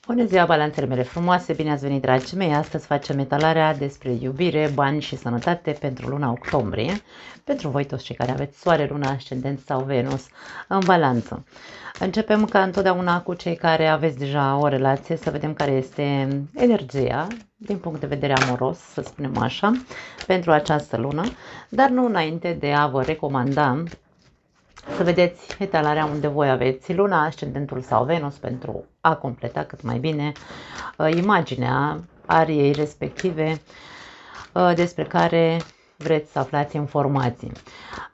Bună ziua, balanțele mele frumoase! Bine ați venit, dragii mei! Astăzi facem etalarea despre iubire, bani și sănătate pentru luna octombrie. Pentru voi toți cei care aveți soare, luna, ascendent sau Venus în balanță. Începem ca întotdeauna cu cei care aveți deja o relație, să vedem care este energia din punct de vedere amoros, să spunem așa, pentru această lună. Dar nu înainte de a vă recomanda să vedeți etalarea unde voi aveți luna, ascendentul sau Venus pentru a completa cât mai bine imaginea ariei respective despre care vreți să aflați informații.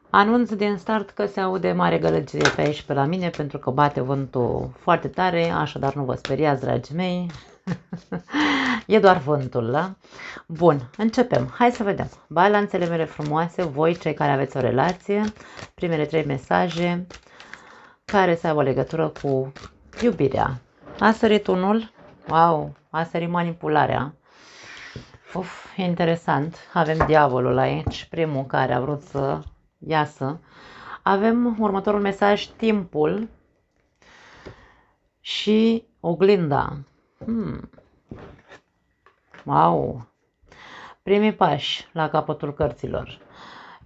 Anunț din start că se aude mare gălăgie pe aici pe la mine pentru că bate vântul foarte tare, așadar nu vă speriați, dragii mei. E doar vântul, da? Bun, începem. Hai să vedem. Balanțele mele frumoase, voi cei care aveți o relație, primele 3 mesaje care să aibă legătură cu iubirea. A sărit unul, wow, a sărit manipularea. Uf, interesant. Avem diavolul aici, primul care a vrut să iasă. Avem următorul mesaj, timpul și oglinda. Wow! Primii pași la capătul cărților.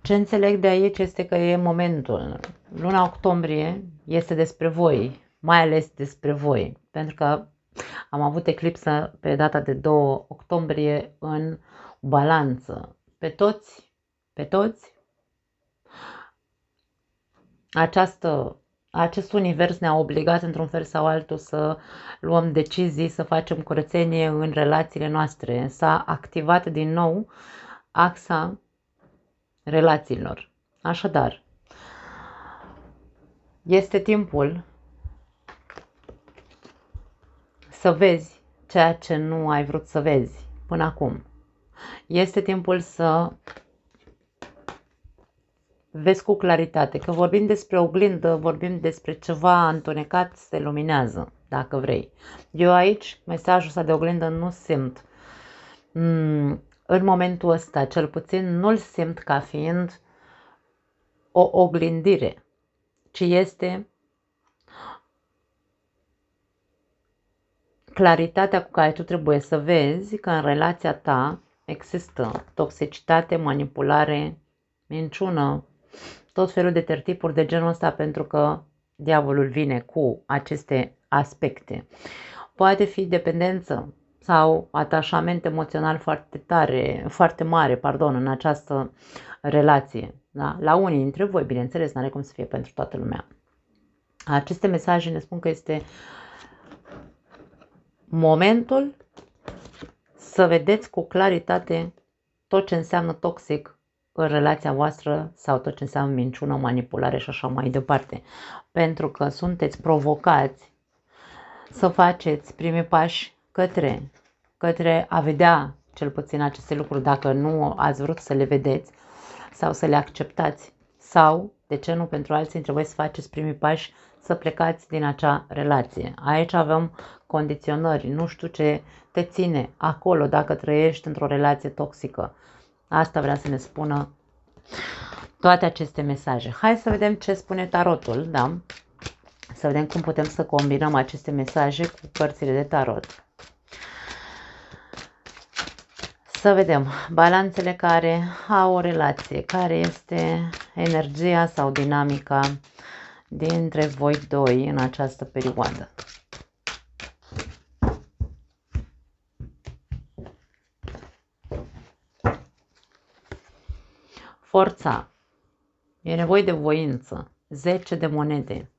Ce înțeleg de aici este că e momentul. Luna octombrie este despre voi, mai ales despre voi, pentru că am avut eclipsă pe data de 2 octombrie în balanță. Pe toți, acest univers ne-a obligat într-un fel sau altul să luăm decizii, să facem curățenie în relațiile noastre. S-a activat din nou axa relațiilor. Așadar, este timpul să vezi ceea ce nu ai vrut să vezi până acum. Este timpul să vezi cu claritate, că vorbim despre oglindă, vorbim despre ceva întunecat, se luminează, dacă vrei. Eu aici, mesajul ăsta de oglindă nu simt. În momentul ăsta, cel puțin, nu-l simt ca fiind o oglindire, ci este claritatea cu care tu trebuie să vezi că în relația ta există toxicitate, manipulare, minciună, tot felul de tertipuri de genul ăsta, pentru că diavolul vine cu aceste aspecte. Poate fi dependență sau atașament emoțional foarte tare, foarte mare, în această relație. Da? La unii dintre voi, bineînțeles, n-are cum să fie pentru toată lumea. Aceste mesaje ne spun că este momentul să vedeți cu claritate tot ce înseamnă toxic în relația voastră sau tot ce înseamnă minciună, manipulare și așa mai departe. Pentru că sunteți provocați să faceți primii pași către a vedea cel puțin aceste lucruri dacă nu ați vrut să le vedeți sau să le acceptați sau, de ce nu, pentru alții trebuie să faceți primii pași să plecați din acea relație. Aici avem condiționări, nu știu ce te ține acolo dacă trăiești într-o relație toxică. Asta vrea să ne spună toate aceste mesaje. Hai să vedem ce spune tarotul, da? Să vedem cum putem să combinăm aceste mesaje cu cărțile de tarot. Să vedem balanțele care au o relație, care este energia sau dinamica dintre voi doi în această perioadă. Forța. E nevoie de voință. 10 de monede.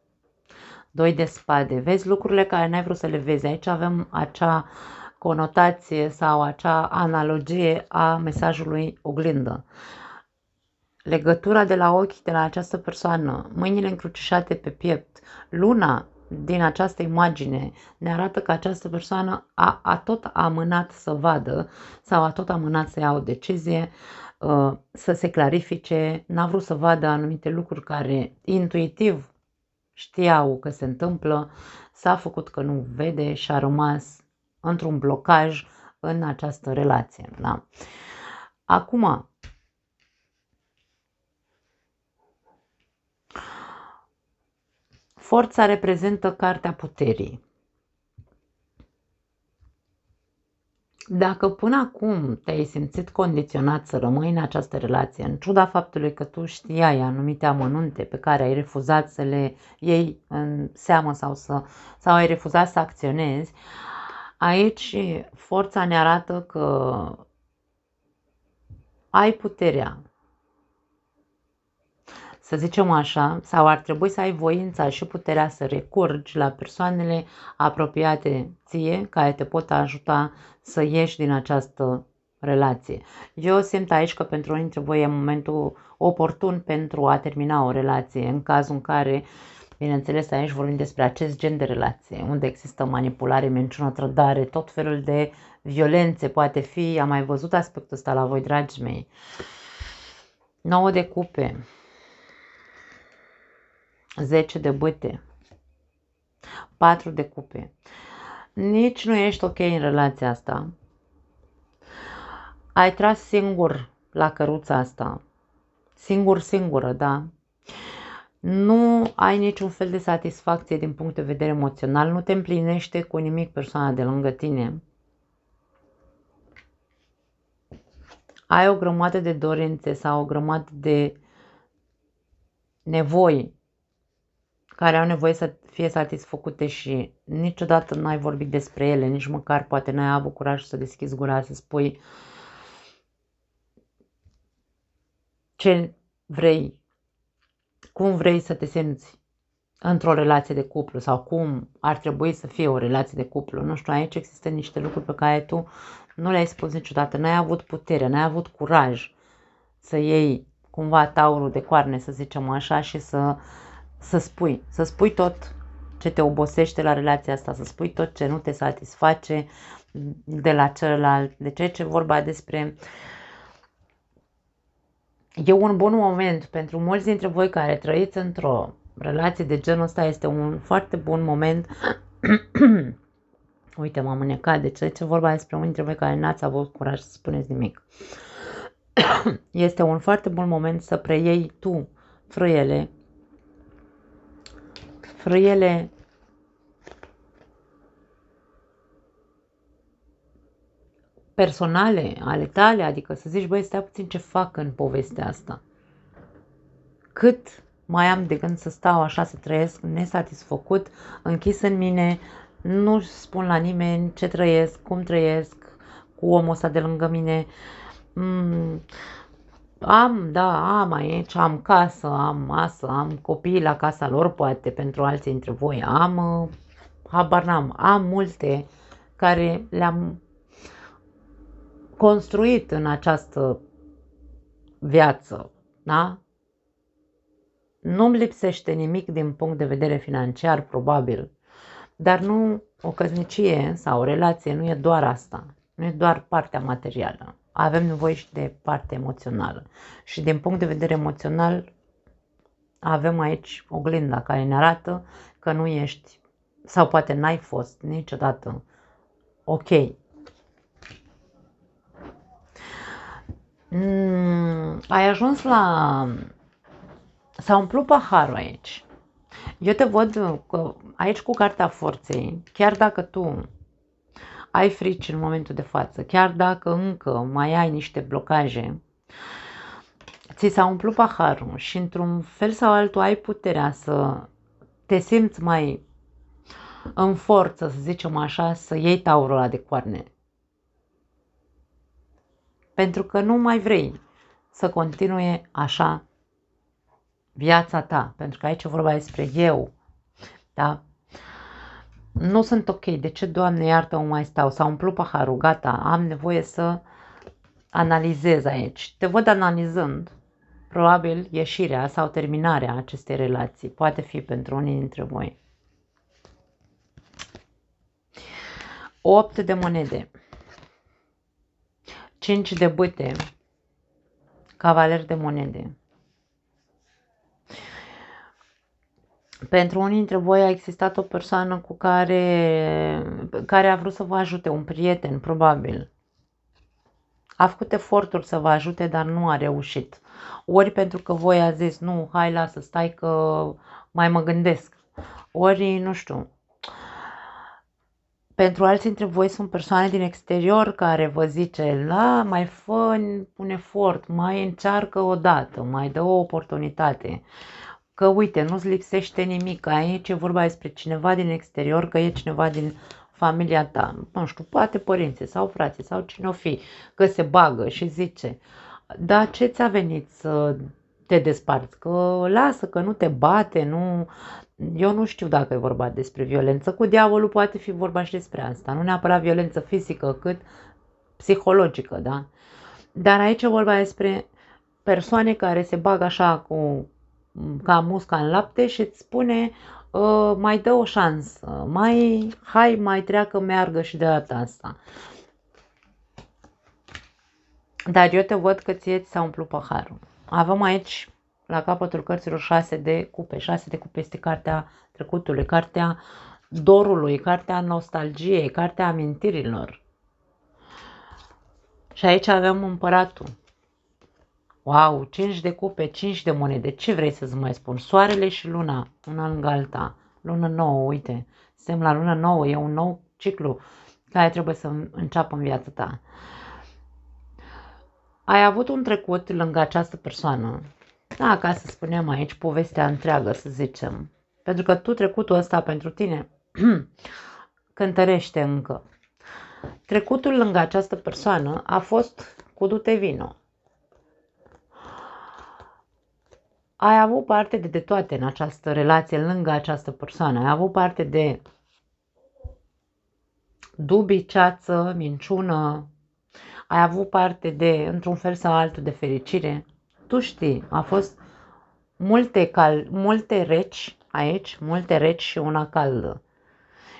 2 de spade. Vezi lucrurile care n-ai vrut să le vezi. Aici avem acea conotație sau acea analogie a mesajului oglindă. Legătura de la ochi de la această persoană, mâinile încrucișate pe piept, luna din această imagine ne arată că această persoană a tot amânat să vadă sau a tot amânat să ia o decizie, să se clarifice, n-a vrut să vadă anumite lucruri care intuitiv știau că se întâmplă, s-a făcut că nu vede și a rămas într-un blocaj în această relație. Da? Acum, forța reprezintă cartea puterii. Dacă până acum te-ai simțit condiționat să rămâi în această relație, în ciuda faptului că tu știai anumite amănunte pe care ai refuzat să le iei în seamă sau ai refuzat să acționezi, aici forța ne arată că ai puterea, să zicem așa, sau ar trebui să ai voința și puterea să recurgi la persoanele apropiate ție, care te pot ajuta să ieși din această relație. Eu simt aici că pentru unii dintre voi e momentul oportun pentru a termina o relație, în cazul în care, bineînțeles, aici vorbim despre acest gen de relație, unde există manipulare, minciună, trădare, tot felul de violențe poate fi. Am mai văzut aspectul ăsta la voi, dragii mei. 9 de cupe, 10 de bâte, 4 de cupe. Nici nu ești ok în relația asta. Ai tras singur la căruța asta. Singură, da. Nu ai niciun fel de satisfacție din punct de vedere emoțional. Nu te împlinește cu nimic persoana de lângă tine. Ai o grămadă de dorințe sau o grămadă de nevoi care au nevoie să fie satisfăcute și niciodată n-ai vorbit despre ele, nici măcar poate n-ai avut curaj să deschizi gura, să spui ce vrei, cum vrei să te simți într-o relație de cuplu sau cum ar trebui să fie o relație de cuplu. Nu știu, aici există niște lucruri pe care tu nu le-ai spus niciodată, n-ai avut putere, n-ai avut curaj să iei cumva taurul de coarne, să zicem așa, și să spui tot ce te obosește la relația asta, să spui tot ce nu te satisface de la celălalt. De ce e vorba despre... E un bun moment pentru mulți dintre voi care trăiți într-o relație de genul ăsta, este un foarte bun moment. Uite, m-am înecat, deci e vorba despre unii dintre voi care n-ați avut curaj să spuneți nimic. Este un foarte bun moment să preiei tu frâiele personale ale tale, adică să zici, băi, stai puțin, ce fac în povestea asta. Cât mai am de gând să stau așa, să trăiesc nesatisfăcut, închis în mine, nu spun la nimeni ce trăiesc, cum trăiesc cu omul ăsta de lângă mine. Am aici, am casă, am masă, am copii la casa lor, poate pentru alții dintre voi, habar n-am, am multe care le-am construit în această viață, da? Nu-mi lipsește nimic din punct de vedere financiar, probabil, dar nu, o căsnicie sau o relație nu e doar asta, nu e doar partea materială. Avem nevoie și de partea emoțională. Și din punct de vedere emoțional avem aici oglinda care ne arată că nu ești, sau poate n-ai fost niciodată ok. Ai ajuns la... S-a umplut paharul aici. Eu te văd aici cu cartea forței, chiar dacă tu ai frici în momentul de față, chiar dacă încă mai ai niște blocaje, ți s-a umplut paharul și într-un fel sau altul ai puterea să te simți mai în forță, să zicem așa, să iei taurul ăla de coarne. Pentru că nu mai vrei să continue așa viața ta, pentru că aici e vorba despre eu, da? Nu sunt ok, de ce, Doamne, iartă-mă, mai stau? S-a umplut paharul, gata, am nevoie să analizez aici. Te văd analizând, probabil, ieșirea sau terminarea acestei relații. Poate fi pentru unii dintre voi. 8 de monede, 5 de bâte, cavaler de monede. Pentru unii dintre voi a existat o persoană cu care a vrut să vă ajute, un prieten, probabil. A făcut eforturi să vă ajute, dar nu a reușit. Ori pentru că voi a zis, nu, hai, lasă, stai că mai mă gândesc. Ori, nu știu, Pentru alții dintre voi sunt persoane din exterior care vă zice, la, mai fă un efort, mai încearcă o dată, mai dă o oportunitate. Că uite, nu-ți lipsește nimic, aici e vorba despre cineva din exterior, că e cineva din familia ta, nu știu, poate părinții sau frații sau cine o fi, că se bagă și zice, dar ce ți-a venit să te desparți? Că lasă, că nu te bate, nu... Eu nu știu dacă e vorba despre violență. Cu diavolul poate fi vorba și despre asta. Nu neapărat violență fizică, cât psihologică, da? Dar aici e vorba despre persoane care se bagă așa ca musca în lapte și îți spune mai dă o șansă, mai treacă, meargă și de data asta. Dar eu te văd că ție ți s-a umplut paharul. Avem aici, la capătul cărților, 6 de cupe. 6 de cupe este cartea trecutului, cartea dorului, cartea nostalgiei, cartea amintirilor. Și aici avem împăratul. Wow, 5 de cupe, 5 de monede. Ce vrei să-ți mai spun? Soarele și luna, una lângă alta. Lună nouă, uite. Suntem la lună nouă, e un nou ciclu care trebuie să înceapă în viața ta. Ai avut un trecut lângă această persoană. Da, ca să spunem aici povestea întreagă, să zicem. Pentru că tu trecutul ăsta pentru tine cântărește încă. Trecutul lângă această persoană a fost cu du-te vino. Ai avut parte de toate în această relație lângă această persoană. Ai avut parte de dubii, ceață, minciună. Ai avut parte de, într-un fel sau altul, de fericire. Tu știi, a fost multe reci aici, multe reci și una caldă.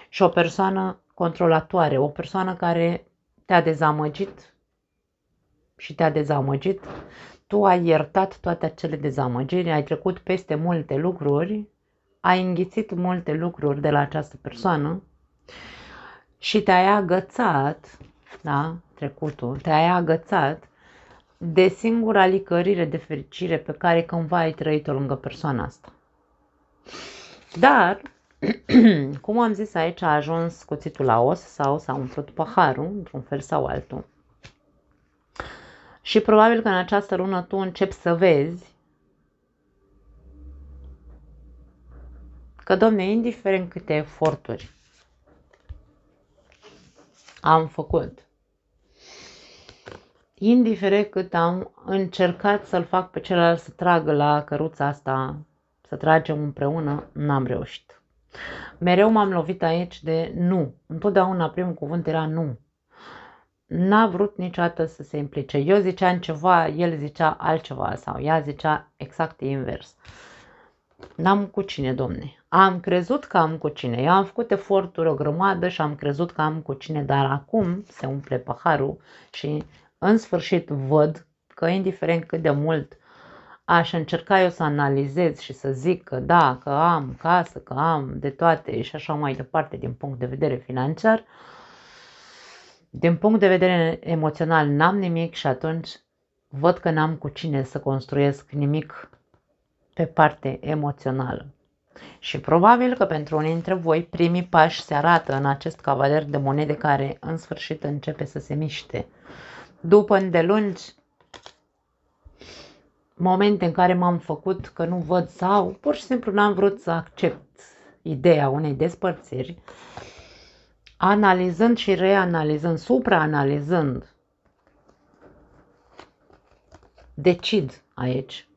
Și o persoană controlatoare, o persoană care te-a dezamăgit și te-a dezamăgit. Tu ai iertat toate acele dezamăgiri, ai trecut peste multe lucruri, ai înghițit multe lucruri de la această persoană și te-ai agățat, da, trecutul, te-ai agățat de singura licărire de fericire pe care cândva ai trăit-o lângă persoana asta. Dar, cum am zis aici, a ajuns cuțitul la os sau s-a umplut paharul, într-un fel sau altul. Și probabil că în această lună tu începi să vezi că, domne, indiferent câte eforturi am făcut, indiferent cât am încercat să-l fac pe celălalt să tragă la căruța asta, să tragem împreună, n-am reușit. Mereu m-am lovit aici de nu. Întotdeauna primul cuvânt era nu. N-a vrut niciodată să se implice. Eu ziceam ceva, el zicea altceva sau ea zicea exact invers. N-am cu cine, domne. Am crezut că am cu cine. Eu am făcut eforturi o grămadă și am crezut că am cu cine, dar acum se umple paharul și în sfârșit văd că indiferent cât de mult aș încerca eu să analizez și să zic că da, că am casă, că am de toate și așa mai departe din punct de vedere financiar, din punct de vedere emoțional n-am nimic și atunci văd că n-am cu cine să construiesc nimic pe parte emoțională. Și probabil că pentru unii dintre voi primii pași se arată în acest cavaler de monede care în sfârșit începe să se miște. După îndelungi momente în care m-am făcut că nu văd sau pur și simplu n-am vrut să accept ideea unei despărțiri, analizând și reanalizând, supraanalizând, decid aici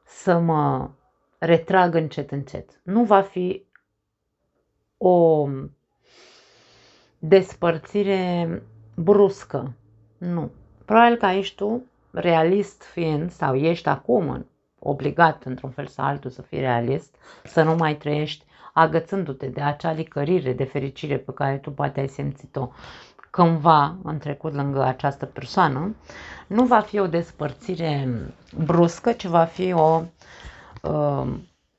să mă retrag încet, încet. Nu va fi o despărțire bruscă. Nu. Probabil că aici tu, realist fiind, sau ești acum obligat într-un fel sau altul să fii realist, să nu mai trăiești agățându-te de acea licărire de fericire pe care tu poate ai simțit-o cândva în trecut lângă această persoană, nu va fi o despărțire bruscă, ci va fi o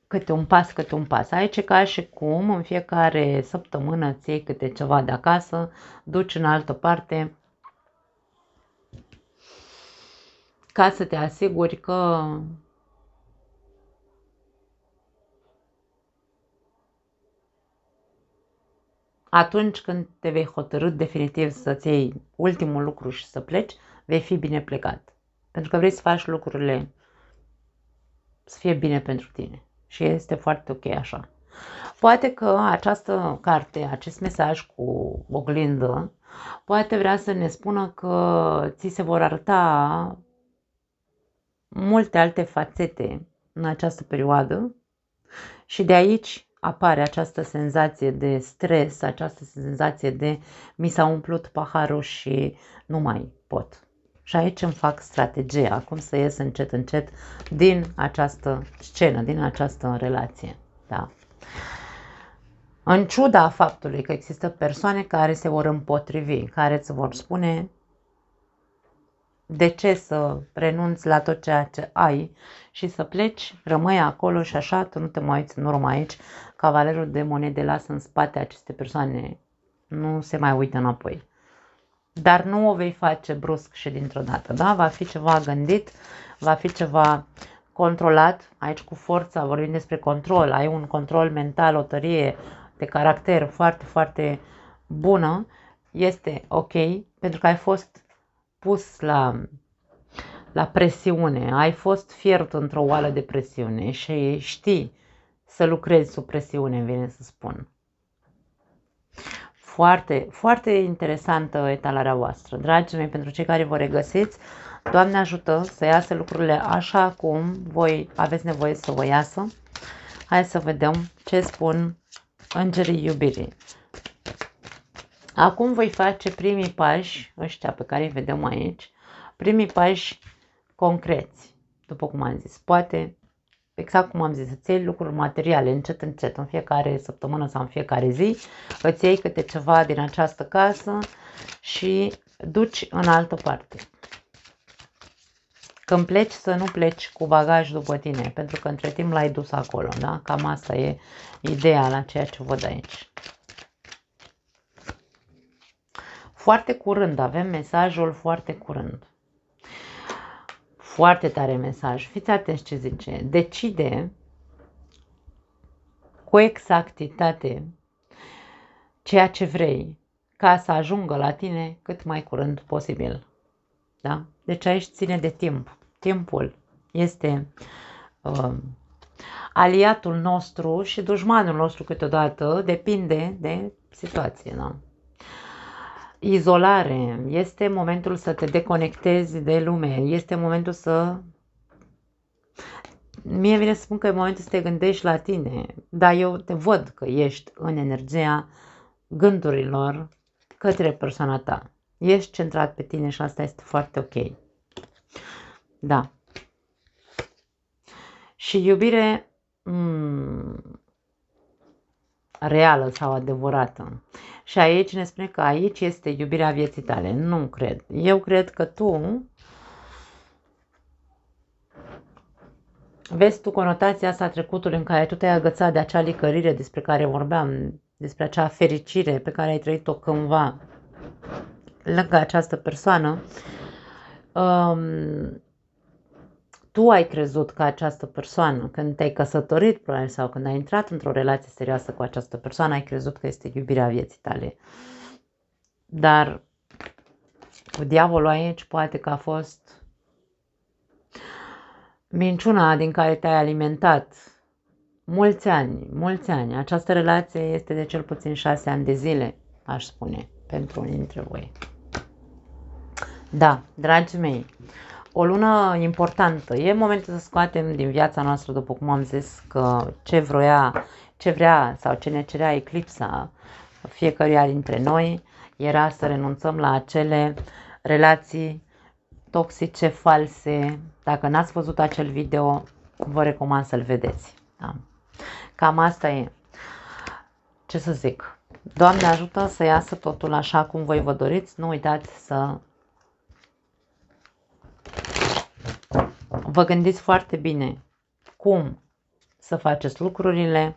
câte un pas, câte un pas. Aici e ca și cum în fiecare săptămână îți iei câte ceva de acasă, duci în altă parte ca să te asiguri că atunci când te vei hotărâ definitiv să-ți iei ultimul lucru și să pleci, vei fi bine plecat. Pentru că vrei să faci lucrurile să fie bine pentru tine. Și este foarte ok așa. Poate că această carte, acest mesaj cu oglindă, poate vrea să ne spună că ți se vor arăta multe alte fațete în această perioadă și de aici apare această senzație de stres, această senzație de mi s-a umplut paharul și nu mai pot. Și aici îmi fac strategia, cum să ies încet, încet din această scenă, din această relație. Da? În ciuda faptului că există persoane care se vor împotrivi, care îți vor spune de ce să renunți la tot ceea ce ai și să pleci, rămâi acolo și așa, tu nu te mai uiți în urmă aici, cavalerul de monede lasă în spate aceste persoane, nu se mai uită înapoi. Dar nu o vei face brusc și dintr-o dată, da? Va fi ceva gândit, va fi ceva controlat, aici cu forța vorbim despre control, ai un control mental, o tărie de caracter foarte, foarte bună, este ok, pentru că ai fost pus la presiune, ai fost fiert într-o oală de presiune și știi să lucrezi sub presiune, vine să spun. Foarte, foarte interesantă etalarea voastră. Dragii mei, pentru cei care vă regăsiți, Doamne ajută să iasă lucrurile așa cum voi aveți nevoie să vă iasă. Hai să vedem ce spun îngerii iubirii. Acum voi face primii pași, ăștia pe care îi vedem aici, primii pași concreți, după cum am zis. Poate, exact cum am zis, îți iei lucruri materiale încet, încet, în fiecare săptămână sau în fiecare zi, îți iei câte ceva din această casă și duci în altă parte. Când pleci, să nu pleci cu bagaj după tine, pentru că între timp l-ai dus acolo, da? Cam asta e ideea la ceea ce văd aici. Foarte curând, avem mesajul foarte curând. Foarte tare mesaj. Fiți atenți ce zice. Decide cu exactitate ceea ce vrei ca să ajungă la tine cât mai curând posibil. Da? Deci aici ține de timp. Timpul este aliatul nostru și dușmanul nostru câteodată, depinde de situație. Da? Izolare, este momentul să te deconectezi de lume, este momentul să... Mie vine să spun că e momentul să te gândești la tine, dar eu te văd că ești în energia gândurilor către persoana ta. Ești centrat pe tine și asta este foarte ok. Da. Și iubire reală sau adevărată. Și aici ne spune că aici este iubirea vieții tale. Nu cred. Eu cred că tu vezi tu conotația asta a trecutului în care tu te-ai agățat de acea licărire despre care vorbeam, despre acea fericire pe care ai trăit-o cândva lângă această persoană. Tu ai crezut că această persoană, când te-ai căsătorit probabil sau când ai intrat într-o relație serioasă cu această persoană, ai crezut că este iubirea vieții tale. Dar cu diavolul aici poate că a fost minciuna din care te-ai alimentat mulți ani, mulți ani. Această relație este de cel puțin 6 ani de zile, aș spune, pentru unii dintre voi. Da, dragii mei, o lună importantă. E momentul să scoatem din viața noastră, după cum am zis, că ce vrea sau ce ne cerea eclipsa fiecăruia dintre noi era să renunțăm la acele relații toxice, false. Dacă n-ați văzut acel video, vă recomand să-l vedeți. Da. Cam asta e. Ce să zic? Doamne ajută să iasă totul așa cum voi vă doriți. Nu uitați să vă gândiți foarte bine cum să faceți lucrurile,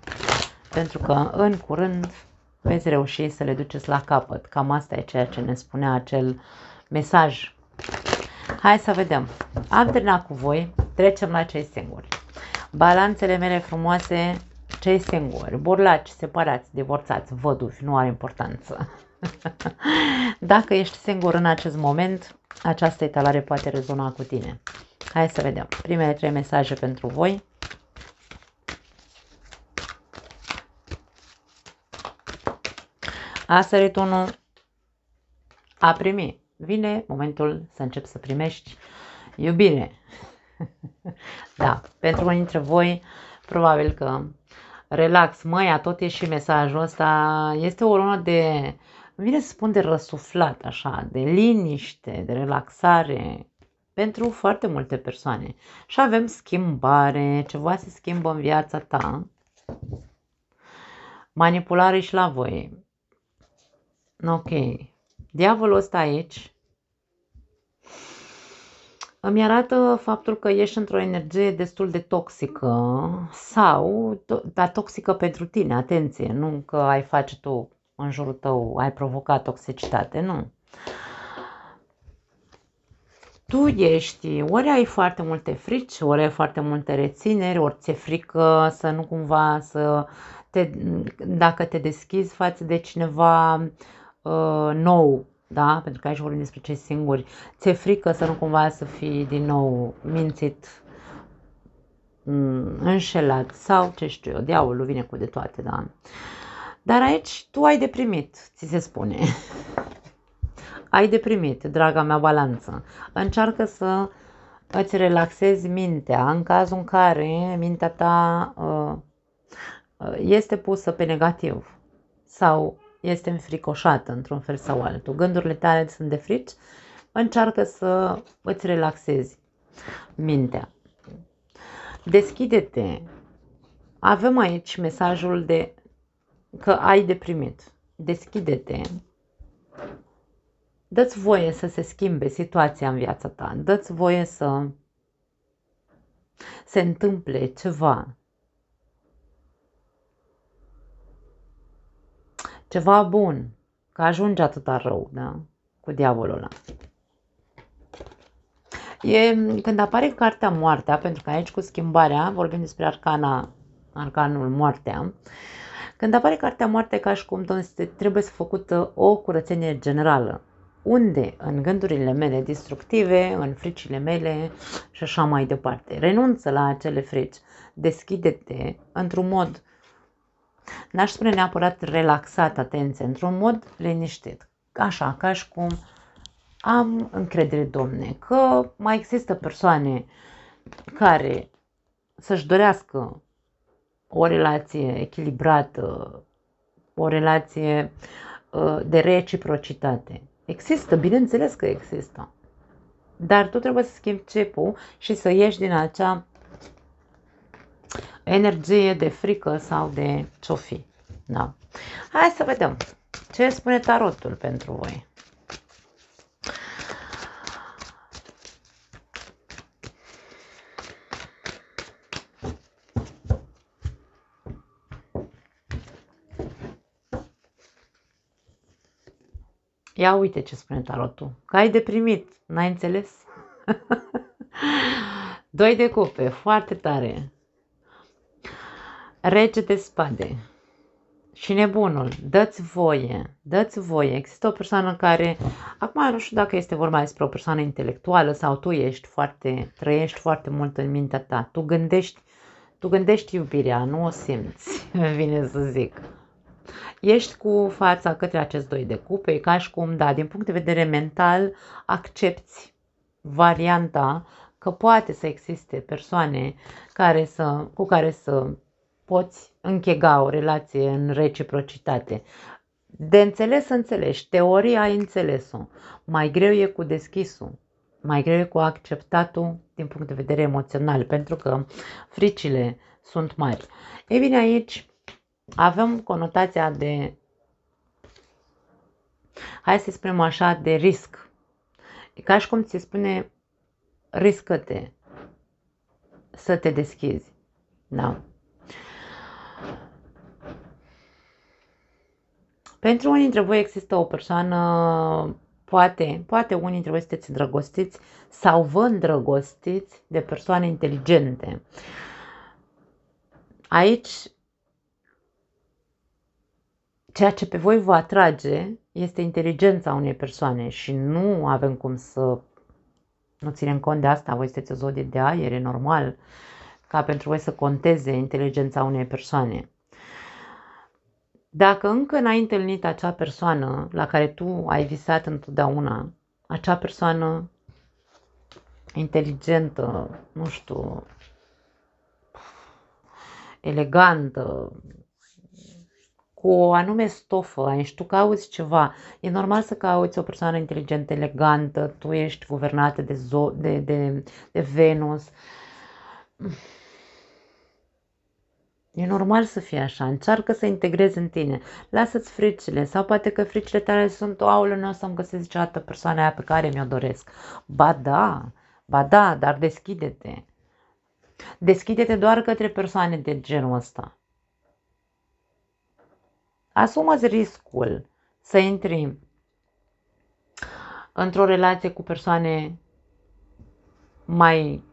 pentru că în curând veți reuși să le duceți la capăt. Cam asta e ceea ce ne spunea acel mesaj. Hai să vedem. Am terminat cu voi, trecem la cei singuri. Balanțele mele frumoase, cei singuri, burlaci, separați, divorțați, văduvi, nu are importanță. Dacă ești singur în acest moment, această etalare poate rezona cu tine. Hai să vedem. Primele 3 mesaje pentru voi. A sărit unul, a primi. Vine momentul să începi să primești iubire. Da, pentru unii dintre voi, probabil că relax, măi, tot e și mesajul ăsta. Este o lună de, îmi vine să spun de răsuflat, așa, de liniște, de relaxare pentru foarte multe persoane. Și avem schimbare, ceva se schimbă în viața ta. Manipulare și la voi. Ok. Diavolul ăsta aici îmi arată faptul că ești într-o energie destul de toxică sau, dar toxică pentru tine, atenție, nu că ai face tu în jurul tău, ai provocat toxicitate, nu. Tu ești, ori ai foarte multe frici, ori ai foarte multe rețineri, ori ți-e frică să nu cumva să dacă te deschizi față de cineva nou, da? Pentru că aici vorbim despre cei singuri, ți-e frică să nu cumva să fii din nou mințit, înșelat sau ce știu eu, diavolul vine cu de toate, da? Dar aici tu ai deprimit, ți se spune. Ai deprimit, draga mea balanță. Încearcă să îți relaxezi mintea în cazul în care mintea ta este pusă pe negativ sau este înfricoșată într-un fel sau altul. Gândurile tale sunt de frici, încearcă să îți relaxezi mintea. Deschide-te. Avem aici mesajul de că ai deprimit. Deschide-te. Dă-ți voie să se schimbe situația în viața ta. Dă-ți voie să se întâmple ceva. Ceva bun. Că ajunge atâta rău, da? Cu diavolul ăla. Când apare cartea Moartea, pentru că aici cu schimbarea vorbim despre arcanul Moartea. Când apare cartea Moartea, ca și cum trebuie să făcută o curățenie generală. Unde? În gândurile mele destructive, în fricile mele și așa mai departe. Renunță la acele frici. Deschide-te într-un mod, n-aș spune neapărat relaxat, atenție, într-un mod liniștit. Așa, ca și cum am încredere, Domne, că mai există persoane care să-și dorească o relație echilibrată, o relație de reciprocitate. Există, bineînțeles că există. Dar tu trebuie să schimbi cepul și să ieși din acea energie de frică sau de ce-o-fi. Da. Hai să vedem ce spune tarotul pentru voi. Ia uite ce spune tarotul. Că ai deprimit, n-ai înțeles? 2 de cupe, foarte tare. Rege de spade. Și nebunul, dă-ți voie, dă-ți voie. Există o persoană care, acum nu știu dacă este vorba despre o persoană intelectuală sau tu trăiești foarte mult în mintea ta. Tu gândești iubirea, nu o simți, vine să zic. Ești cu fața către acest 2 de cupe, ca și cum, da, din punct de vedere mental, accepti varianta că poate să existe persoane cu care să poți închega o relație în reciprocitate. De înțeles înțelegi, teoria ai înțeles-o, mai greu e cu deschisul, mai greu e cu acceptatul din punct de vedere emoțional, pentru că fricile sunt mari. Ei bine, aici avem conotația de, hai să spunem așa, de risc. E ca și cum ți spune, riscă-te să te deschizi. Da. Pentru unii dintre voi există o persoană, poate unii dintre voi sunteți îndrăgostiți sau vă îndrăgostiți de persoane inteligente. Aici ceea ce pe voi vă atrage este inteligența unei persoane și nu avem cum să nu ținem cont de asta. Voi sunteți o zodie de aer, e normal ca pentru voi să conteze inteligența unei persoane. Dacă încă n-ai întâlnit acea persoană la care tu ai visat întotdeauna, acea persoană inteligentă, nu știu, elegantă, cu o anume stofă, ești tu cauți ceva, e normal să cauți o persoană inteligentă, elegantă, tu ești guvernată de Venus. E normal să fie așa, încearcă să integrezi în tine, lasă-ți fricile sau poate că fricile tale sunt, aulă, nu o să-mi găsesc niciodată persoana aia pe care mi-o doresc. Ba da, dar deschide-te. Deschide-te doar către persoane de genul ăsta. Asumă-ți riscul să intri într-o relație cu persoane mai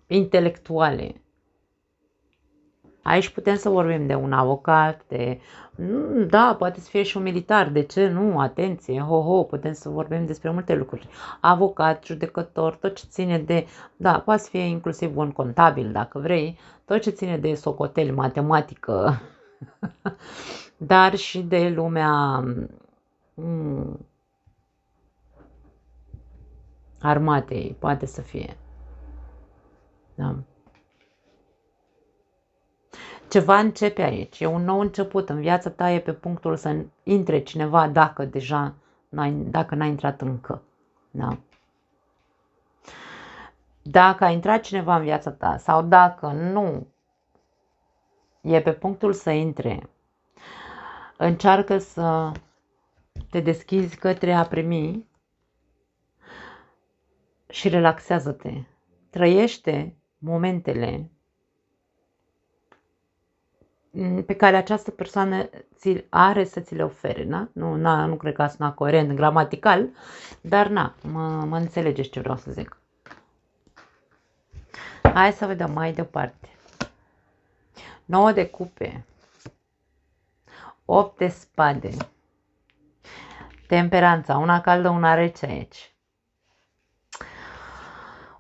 intelectuale. Aici putem să vorbim de un avocat, da, poate să fie și un militar, de ce nu? Atenție, putem să vorbim despre multe lucruri. Avocat, judecător, tot ce ține de, da, poate să fie inclusiv un contabil, dacă vrei, tot ce ține de socoteli, matematică, dar și de lumea armatei, poate să fie. Da. Ceva începe aici, e un nou început, în viața ta e pe punctul să intre cineva dacă n-a intrat încă. Da. Dacă a intrat cineva în viața ta sau dacă nu e pe punctul să intre, încearcă să te deschizi către a primi și relaxează-te. Trăiește momentele pe care această persoană ți are să ți le ofere, da? Nu cred că a sunat coerent gramatical, dar mă înțelegeți ce vreau să zic. Hai să vedem mai departe. 9 de cupe, 8 de spade, temperanța, una caldă, una rece aici.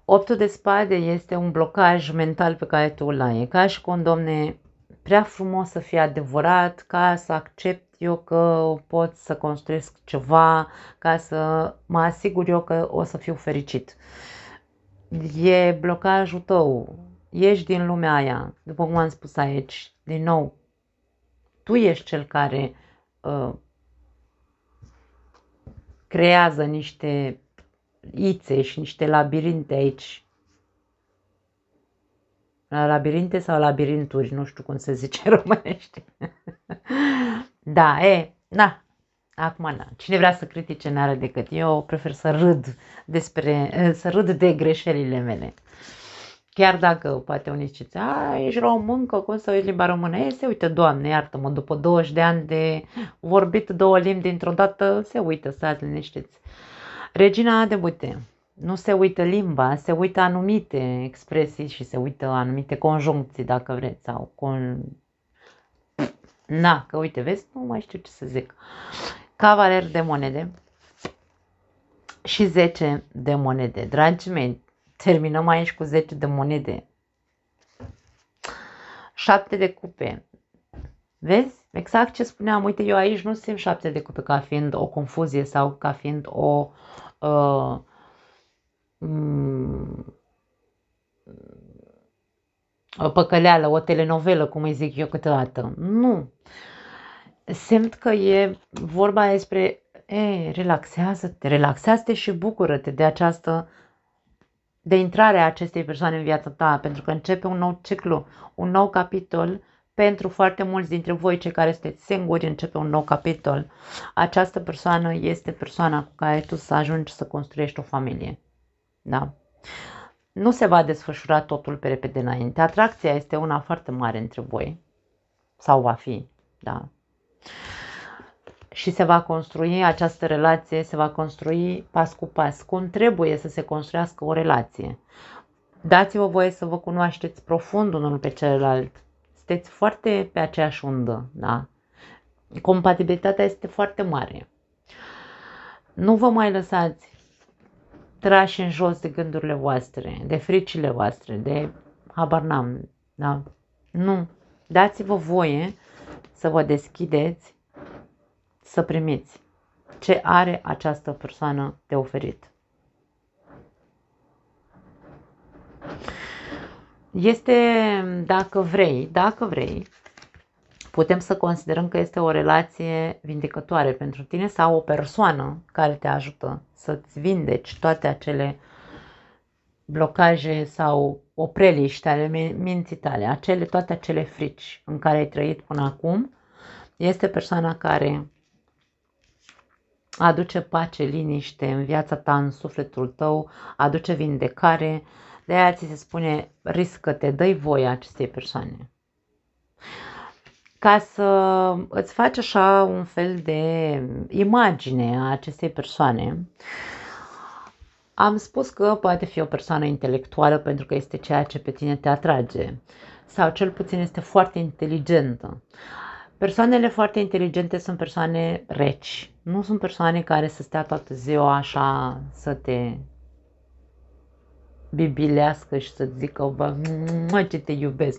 8 de spade este un blocaj mental pe care tu îl ai. E ca și cum, domne, prea frumos să fie adevărat ca să accept eu că pot să construiesc ceva, ca să mă asigur eu că o să fiu fericit. E blocajul tău. Ești din lumea aia, după cum am spus aici, din nou, tu ești cel care creează niște ițe și niște labirinte aici. Labirinte sau labirinturi, nu știu cum se zice în românește. Da, acum cine vrea să critique n-are decât. Eu prefer să râd de greșelile mele. Chiar dacă poate unii ziceți, ești româncă, cum să uiți limba română? Se uită, Doamne, iartă-mă, după 20 de ani de vorbit 2 limbi dintr-o dată, se uită, stați liniștiți. Regina de bute. Nu se uită limba, se uită anumite expresii și se uită anumite conjuncții, dacă vreți, sau că uite, vezi, nu mai știu ce să zic. Cavaler de monede și 10 de monede. Dragii mei, terminăm aici cu 10 de monede. 7 de cupe. Vezi? Exact ce spuneam. Uite, eu aici nu simt 7 de cupe ca fiind o confuzie sau ca fiind o păcăleală, o telenovelă, cum îi zic eu câteodată. Nu. Simt că e vorba despre relaxează-te și bucură-te de intrarea acestei persoane în viața ta, pentru că începe un nou ciclu, un nou capitol. Pentru foarte mulți dintre voi, cei care sunteți singuri, începe un nou capitol. Această persoană este persoana cu care tu să ajungi să construiești o familie. Da? Nu se va desfășura totul pe repede înainte. Atracția este una foarte mare între voi. Sau va fi. Da? Și se va construi această relație, se va construi pas cu pas. Cum trebuie să se construiască o relație. Dați-vă voie să vă cunoașteți profund unul pe celălalt. Sunteți foarte pe aceeași undă. Da? Compatibilitatea este foarte mare. Nu vă mai lăsați trași în jos de gândurile voastre, de fricile voastre, de habar n-am, da? Nu. Dați-vă voie să vă deschideți, să primiți ce are această persoană de oferit. Este, dacă vrei, putem să considerăm că este o relație vindecătoare pentru tine sau o persoană care te ajută să-ți vindeci toate acele blocaje sau opreliști ale minții tale, toate acele frici în care ai trăit până acum. Este persoana care aduce pace, liniște în viața ta, în sufletul tău, aduce vindecare. De aia ți se spune, riscă-te, dă-i voie acestei persoane. Ca să îți faci așa un fel de imagine a acestei persoane, am spus că poate fi o persoană intelectuală pentru că este ceea ce pe tine te atrage, sau cel puțin este foarte inteligentă. Persoanele foarte inteligente sunt persoane reci, nu sunt persoane care să stea toată ziua așa să te bibilească și să zică, bă, mă, ce te iubesc.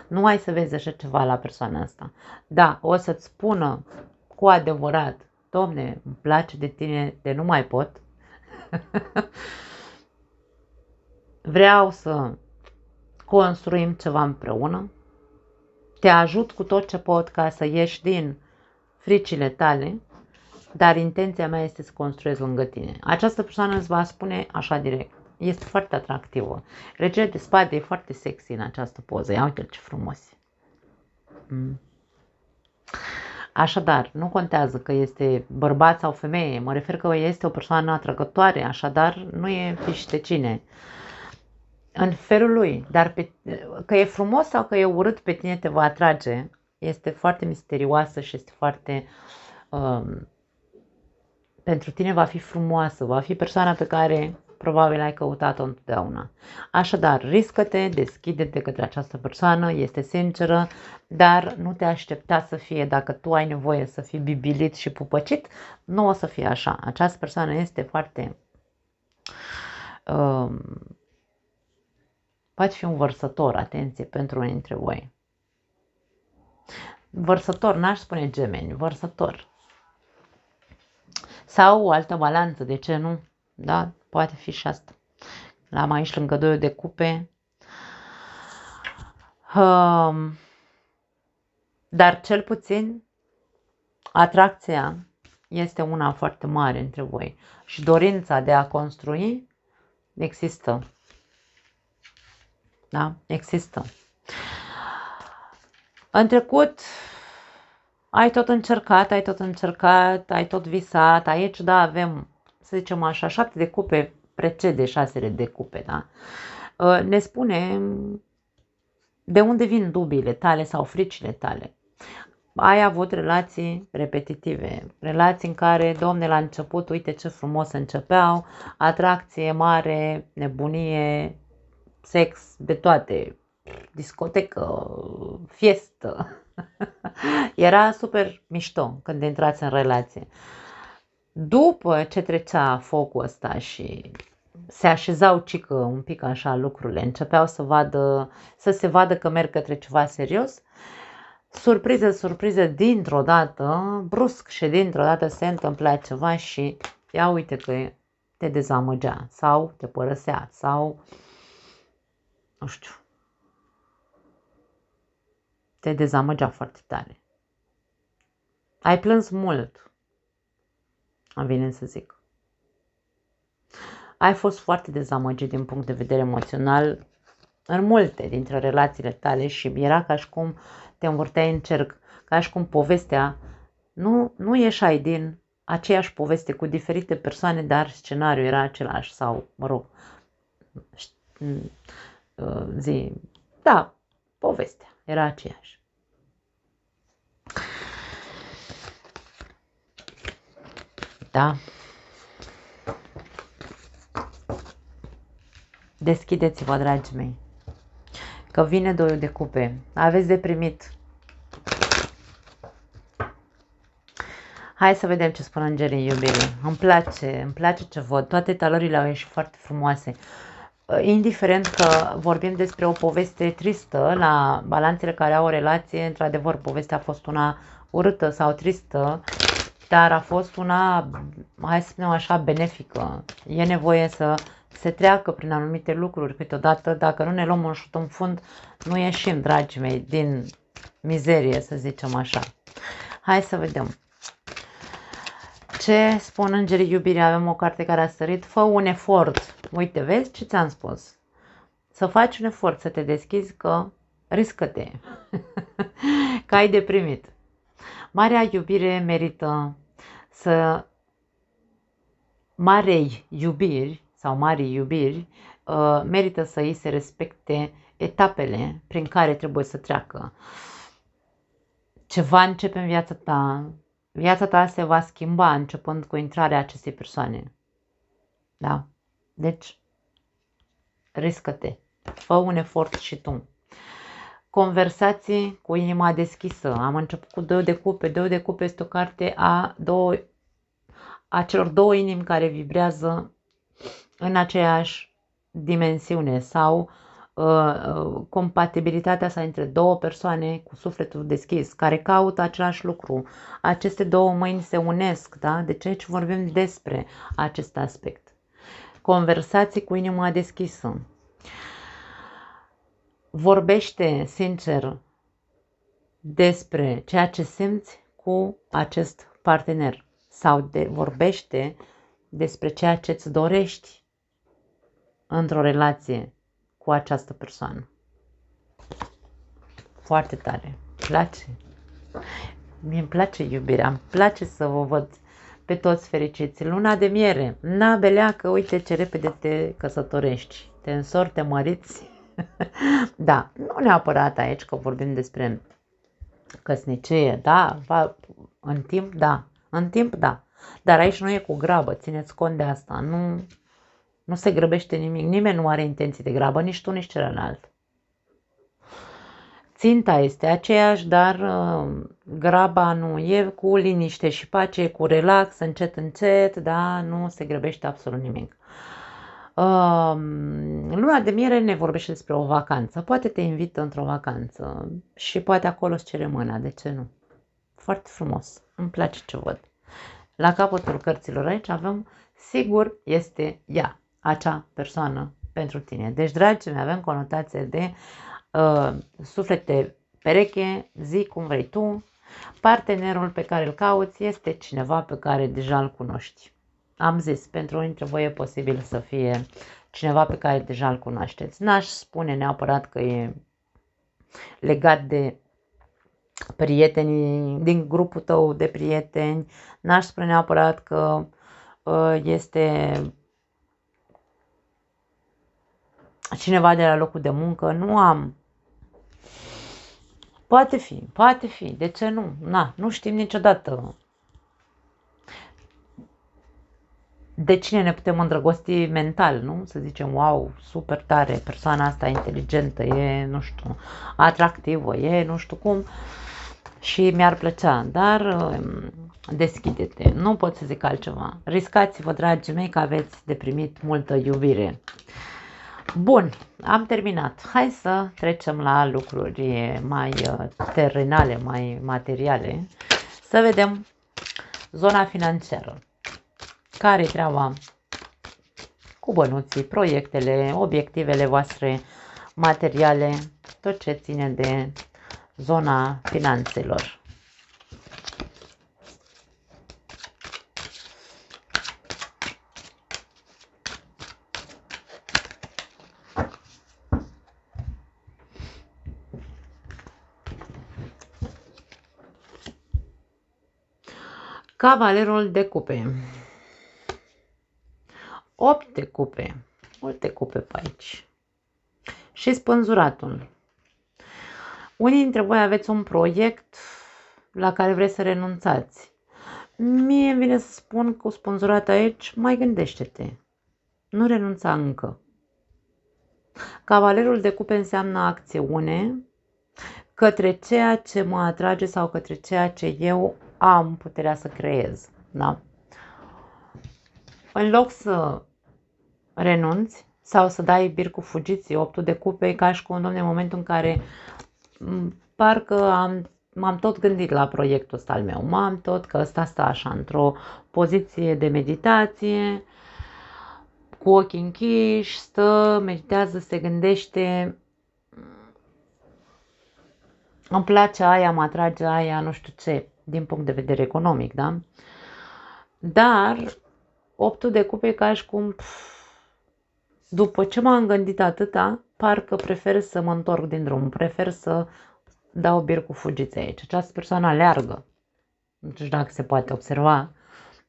Nu ai să vezi așa ceva la persoana asta. Da, o să-ți spună cu adevărat, Domne, îmi place de tine de nu mai pot. Vreau să construim ceva împreună. Te ajut cu tot ce pot ca să ieși din fricile tale, dar intenția mea este să construiesc lângă tine. Această persoană îți va spune așa direct. Este foarte atractivă. Regele de spade e foarte sexy în această poză. Ia uite ce frumos. Așadar, nu contează că este bărbat sau femeie. Mă refer că este o persoană atrăgătoare. Așadar, nu e fiș de cine. În felul lui. Dar că e frumos sau că e urât, pe tine te va atrage. Este foarte misterioasă și este foarte... pentru tine va fi frumoasă. Va fi persoana pe care... probabil ai căutat-o întotdeauna. Așadar, riscă-te, deschide-te către această persoană, este sinceră, dar nu te aștepta să fie, dacă tu ai nevoie să fii bibilit și pupăcit, nu o să fie așa. Această persoană este foarte... poate fi un vărsător, atenție, pentru unii dintre voi. Vărsător, n-aș spune gemeni, vărsător. Sau o altă balanță, de ce nu? Da? Poate fi și asta. L-am aici lângă 2 de cupe. Dar cel puțin atracția este una foarte mare între voi. Și dorința de a construi există. Da? Există. În trecut ai tot încercat, ai tot visat. Aici, da, avem, să zicem așa, 7 de cupe precede 6 de cupe, da? Ne spune de unde vin dubiile tale sau fricile tale. Ai avut relații repetitive, relații în care, Domne, la început, uite ce frumos începeau, atracție mare, nebunie, sex, de toate, discotecă, fiestă. Era super mișto când intrați în relație. După ce trecea focul ăsta și se așezau cică un pic așa lucrurile, începeau să se vadă că merg către ceva serios, surpriză, dintr-o dată, brusc și dintr-o dată se întâmpla ceva și ia uite că te dezamăgea sau te părăsea sau, nu știu, te dezamăgea foarte tare. Ai plâns mult, îmi vine să zic. Ai fost foarte dezamăgit din punct de vedere emoțional în multe dintre relațiile tale și era ca și cum te învârteai în cerc, ca și cum povestea nu ieșai din aceeași poveste cu diferite persoane, dar scenariul era același sau, mă rog, da, povestea era aceeași. Da. Deschideți-vă, dragii mei, că vine 2 de cupe. Aveți de primit Hai să vedem ce spun îngerii iubirii. Îmi place ce văd. Toate talările au ieșit foarte frumoase. Indiferent că vorbim despre o poveste tristă, la balanțele care au o relație, într-adevăr, povestea a fost una urâtă sau tristă, dar a fost una, hai să spunem așa, benefică. E nevoie să se treacă prin anumite lucruri câteodată. Dacă nu ne luăm un șut în fund, nu ieșim, dragii mei, din mizerie, să zicem așa. Hai să vedem. Ce spun îngerii iubirii? Avem o carte care a sărit. Fă un efort. Uite, vezi ce ți-am spus? Să faci un efort, să te deschizi, că riscă-te. Că ai deprimit. Marea iubire merită să... Marei iubiri sau marii iubiri merită să îi se respecte etapele prin care trebuie să treacă. Ceva începe în viața ta. Viața ta se va schimba începând cu intrarea acestei persoane. Da? Deci, riscă-te. Fă un efort și tu. Conversații cu inima deschisă. Am început cu 2 de cupe. 2 de cupe este o carte a celor 2 inimi care vibrează în aceeași dimensiune sau compatibilitatea asta între 2 persoane cu sufletul deschis, care caută același lucru. Aceste 2 mâini se unesc, da? Deci aici vorbim despre acest aspect. Conversații cu inima deschisă. Vorbește sincer despre ceea ce simți cu acest partener sau vorbește despre ceea ce îți dorești într-o relație cu această persoană. Foarte tare. Place. Mie îmi place iubirea, îmi place să vă văd pe toți fericiți. Luna de miere, na beleacă, uite ce repede te căsătorești. Te însori, te măriți. Da, nu neapărat aici că vorbim despre căsnicie, da, în timp, da, în timp, da. Dar aici nu e cu grabă, țineți cont de asta, nu se grăbește nimic, nimeni nu are intenții de grabă, nici tu, nici celălalt. Ținta este aceeași, dar graba nu e, cu liniște și pace, cu relax, încet, încet, da, nu se grăbește absolut nimic. Luna de miere ne vorbește despre o vacanță. Poate te invită într-o vacanță și poate acolo îți cere mâna, de ce nu? Foarte frumos, îmi place ce văd. La capătul cărților aici avem, sigur este ea, acea persoană pentru tine. Deci, dragii mei, avem conotație de suflete pereche, zi cum vrei tu. Partenerul pe care îl cauți este cineva pe care deja îl cunoști. Am zis, pentru unii dintre voi e posibil să fie cineva pe care deja îl cunoașteți. N-aș spune neapărat că e legat de prietenii, din grupul tău de prieteni. N-aș spune neapărat că este cineva de la locul de muncă. Nu am. Poate fi. De ce nu? Nu știm niciodată de cine ne putem îndrăgosti mental, nu? Să zicem, wow, super tare, persoana asta inteligentă, e, nu știu, atractivă, e, nu știu cum, și mi-ar plăcea, dar deschide-te, nu pot să zic altceva. Riscați-vă, dragii mei, că aveți de primit multă iubire. Bun, am terminat. Hai să trecem la lucruri mai terenale, mai materiale. Să vedem zona financiară. Care-i treaba cu bănuții, proiectele, obiectivele voastre materiale, tot ce ține de zona finanțelor. Cavalerul de cupe. 8 de cupe. Multe cupe pe aici. Și spânzuratul. Unii dintre voi aveți un proiect la care vreți să renunțați. Mie îmi vine să spun cu spânzurat aici, mai gândește-te. Nu renunța încă. Cavalerul de cupe înseamnă acțiune către ceea ce mă atrage sau către ceea ce eu am puterea să creez, da? În loc să renunți sau să dai bir cu fugiții, 8 de cupe, e ca și cum, domne, în momentul în care parcă m-am tot gândit la proiectul ăsta al meu, m-am tot că ăsta stă așa într-o poziție de meditație, cu ochii închiși, stă, meditează, se gândește, îmi place aia, mă atrage aia, nu știu ce, din punct de vedere economic, da? Dar 8 de cupe e ca și cum, după ce m-am gândit atâta, parcă prefer să mă întorc din drum, prefer să dau bir cu fugiți aici. Această persoană aleargă, nu știu dacă se poate observa,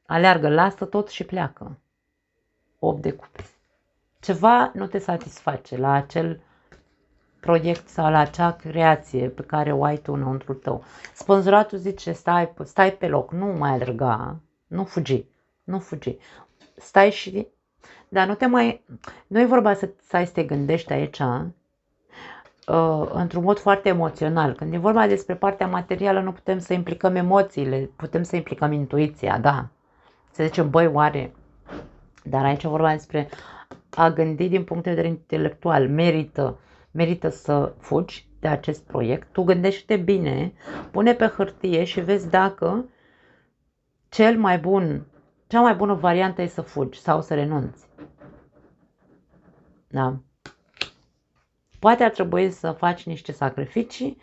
aleargă, lasă tot și pleacă. 8 de cupe. Ceva nu te satisface la acel proiect sau la acea creație pe care o ai tu înăuntru tău. Spânzuratul zice, stai pe loc, nu mai alerga, nu fugi, nu fugi. Stai și... Dar nu e vorba să stai să te gândești aici într-un mod foarte emoțional. Când e vorba despre partea materială, nu putem să implicăm emoțiile, putem să implicăm intuiția, da. Să zicem, băi, oare... Dar aici e vorba despre a gândi din punct de vedere intelectual. Merită să fugi de acest proiect. Tu gândește bine, pune pe hârtie și vezi dacă cea mai bună variantă e să fugi sau să renunți. Da. Poate ar trebui să faci niște sacrificii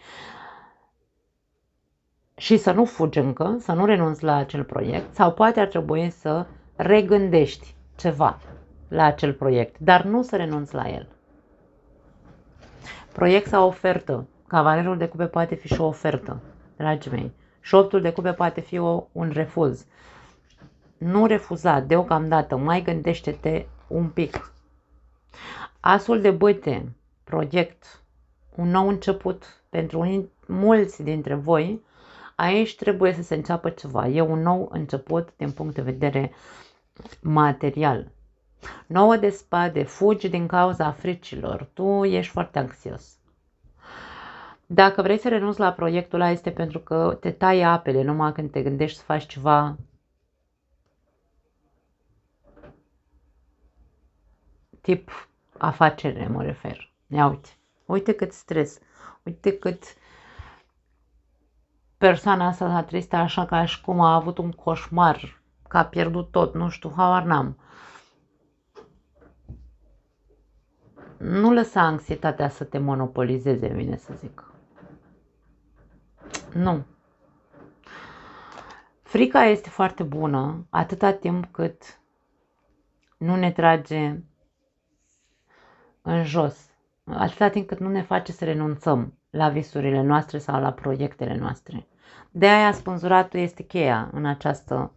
și să nu fugi încă, să nu renunți la acel proiect, sau poate ar trebui să regândești ceva la acel proiect, dar nu să renunți la el. Proiect sau ofertă. Cavalerul de cupe poate fi și o ofertă, dragii mei. Și 8 de cupe poate fi un refuz. Nu refuza deocamdată, mai gândește-te un pic. Asul de bâte, proiect, un nou început pentru mulți dintre voi. Aici trebuie să se înceapă ceva. E un nou început din punct de vedere material. 9 de spade, fugi din cauza fricilor. Tu ești foarte anxios. Dacă vrei să renunți la proiectul ăla, este pentru că te taie apele numai când te gândești să faci ceva tip afacere, mă refer. Ia uite cât stres, uite cât persoana asta s-a trezit așa ca și cum a avut un coșmar, că a pierdut tot, nu știu, habar n-am. Nu lăsa anxietatea să te monopolizeze, vine să zic. Nu. Frica este foarte bună atâta timp cât nu ne trage în jos, atâta timp cât nu ne face să renunțăm la visurile noastre sau la proiectele noastre. De aia spânzuratul este cheia în această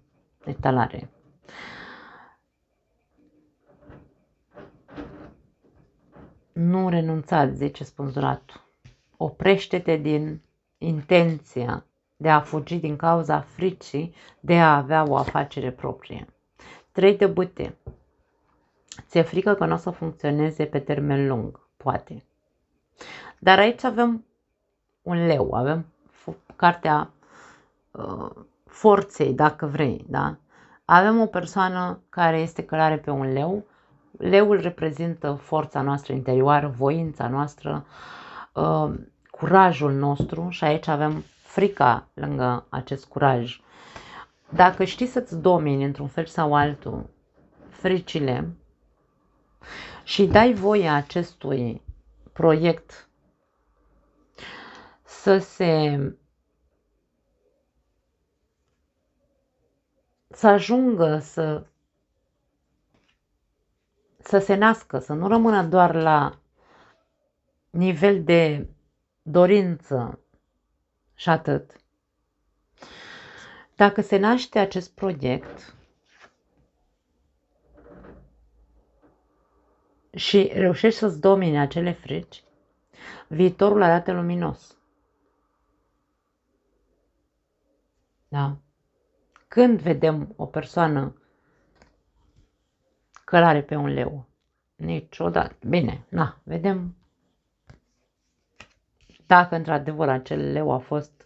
etalare. Nu renunțați, zice spânzuratul. Oprește-te din intenția de a fugi din cauza fricii de a avea o afacere proprie. 3 de bâte. Ți-e frică că nu o să funcționeze pe termen lung, poate. Dar aici avem un leu, avem cartea forței, dacă vrei, da? Avem o persoană care este călare pe un leu. Leul reprezintă forța noastră interioară, voința noastră, curajul nostru și aici avem frica lângă acest curaj. Dacă știi să-ți domini într-un fel sau altul fricile și dai voie acestui proiect să ajungă să se nască, să nu rămână doar la nivel de dorință și atât. Dacă se naște acest proiect și reușești să-ți domini acele frici, viitorul arată luminos. Da? Când vedem o persoană călare pe un leu? Niciodată. Bine, vedem dacă într-adevăr acel leu a fost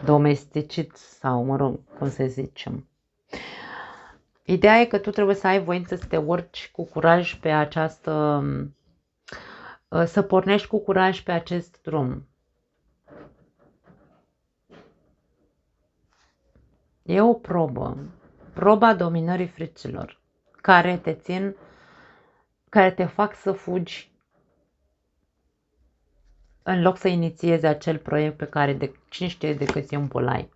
domesticit sau, mă rog, cum să zicem. Ideea e că tu trebuie să ai voință să te urci cu curaj pe această, să pornești cu curaj pe acest drum. E o probă, proba dominării fricilor, care te țin, care te fac să fugi în loc să inițiezi acel proiect pe care de cine știe de câți ani ai.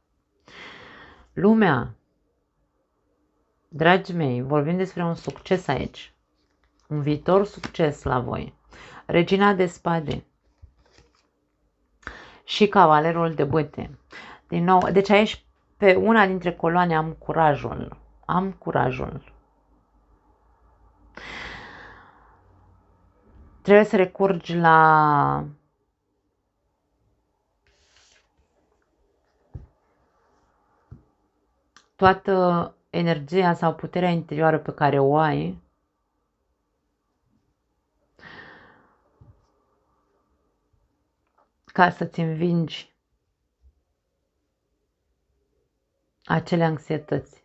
Lumea, dragii mei, vorbim despre un succes aici, un viitor succes la voi. Regina de spade și cavalerul de bâte. Din nou, deci aici pe una dintre coloane am curajul. Am curajul. Trebuie să recurgi la toată energia sau puterea interioară pe care o ai ca să-ți învingi acele anxietăți.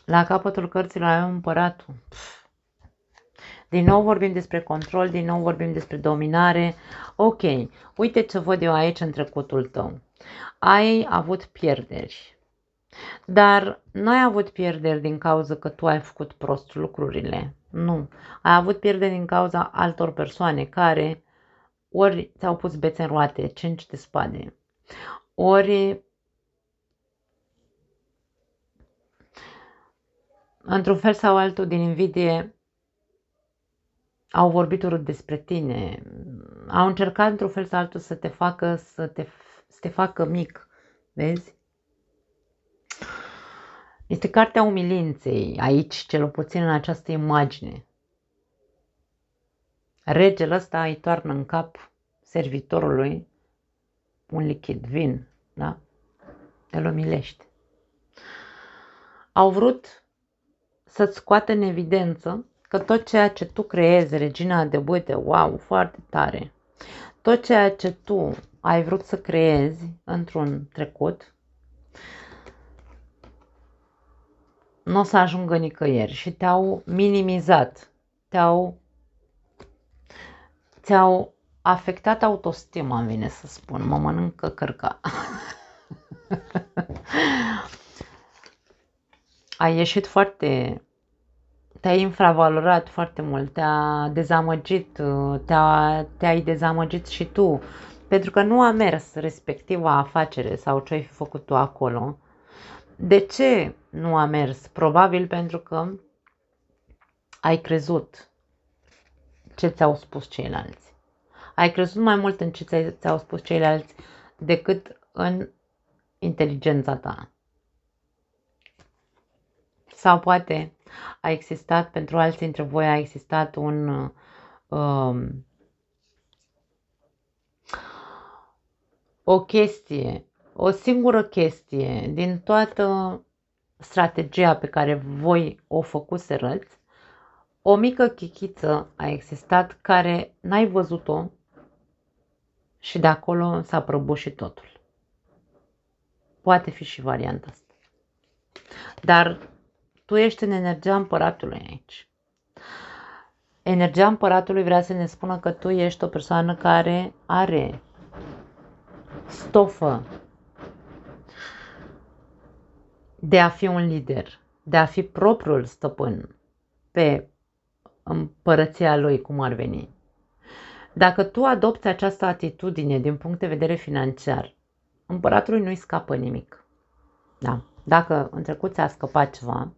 La capătul cărților ai împăratul. Din nou vorbim despre control, din nou vorbim despre dominare. Ok, uite ce văd eu aici în trecutul tău. Ai avut pierderi, dar nu ai avut pierderi din cauza că tu ai făcut prost lucrurile. Nu, ai avut pierderi din cauza altor persoane care ori ți-au pus bețe în roate, 5 de spade, ori într-un fel sau altul din invidie au vorbit urât despre tine, au încercat într-un fel sau altul să te facă, să te facă mic, vezi? Este cartea umilinței aici, cel puțin în această imagine. Regele ăsta îi toarnă în cap servitorului un lichid, vin, da? Îl umilește. Au vrut să-ți scoată în evidență că tot ceea ce tu creezi, regina de bâte, wow, foarte tare, tot ceea ce tu ai vrut să creezi într-un trecut, nu o să ajungă nicăieri și te-au minimizat, ți-au afectat autostima, îmi vine să spun, mă mănâncă cărca. Ai ieșit foarte, te-ai infravalorat foarte mult, te-a dezamăgit, te-ai dezamăgit și tu, pentru că nu a mers respectiva afacere sau ce ai fi făcut tu acolo. De ce nu a mers? Probabil pentru că ai crezut ce ți-au spus ceilalți. Ai crezut mai mult în ce ți-au spus ceilalți decât în inteligența ta. Sau poate a existat, pentru alții dintre voi a existat o chestie, o singură chestie din toată strategia pe care voi o făcuserăți, o mică chichiță a existat care n-ai văzut-o și de acolo s-a prăbușit totul. Poate fi și varianta asta. Dar tu ești în energia împăratului aici. Energia împăratului vrea să ne spună că tu ești o persoană care are stofă de a fi un lider, de a fi propriul stăpân pe împărăția lui, cum ar veni. Dacă tu adopți această atitudine din punct de vedere financiar, împăratului nu-i scapă nimic. Da. Dacă în trecut ți-a scăpat ceva,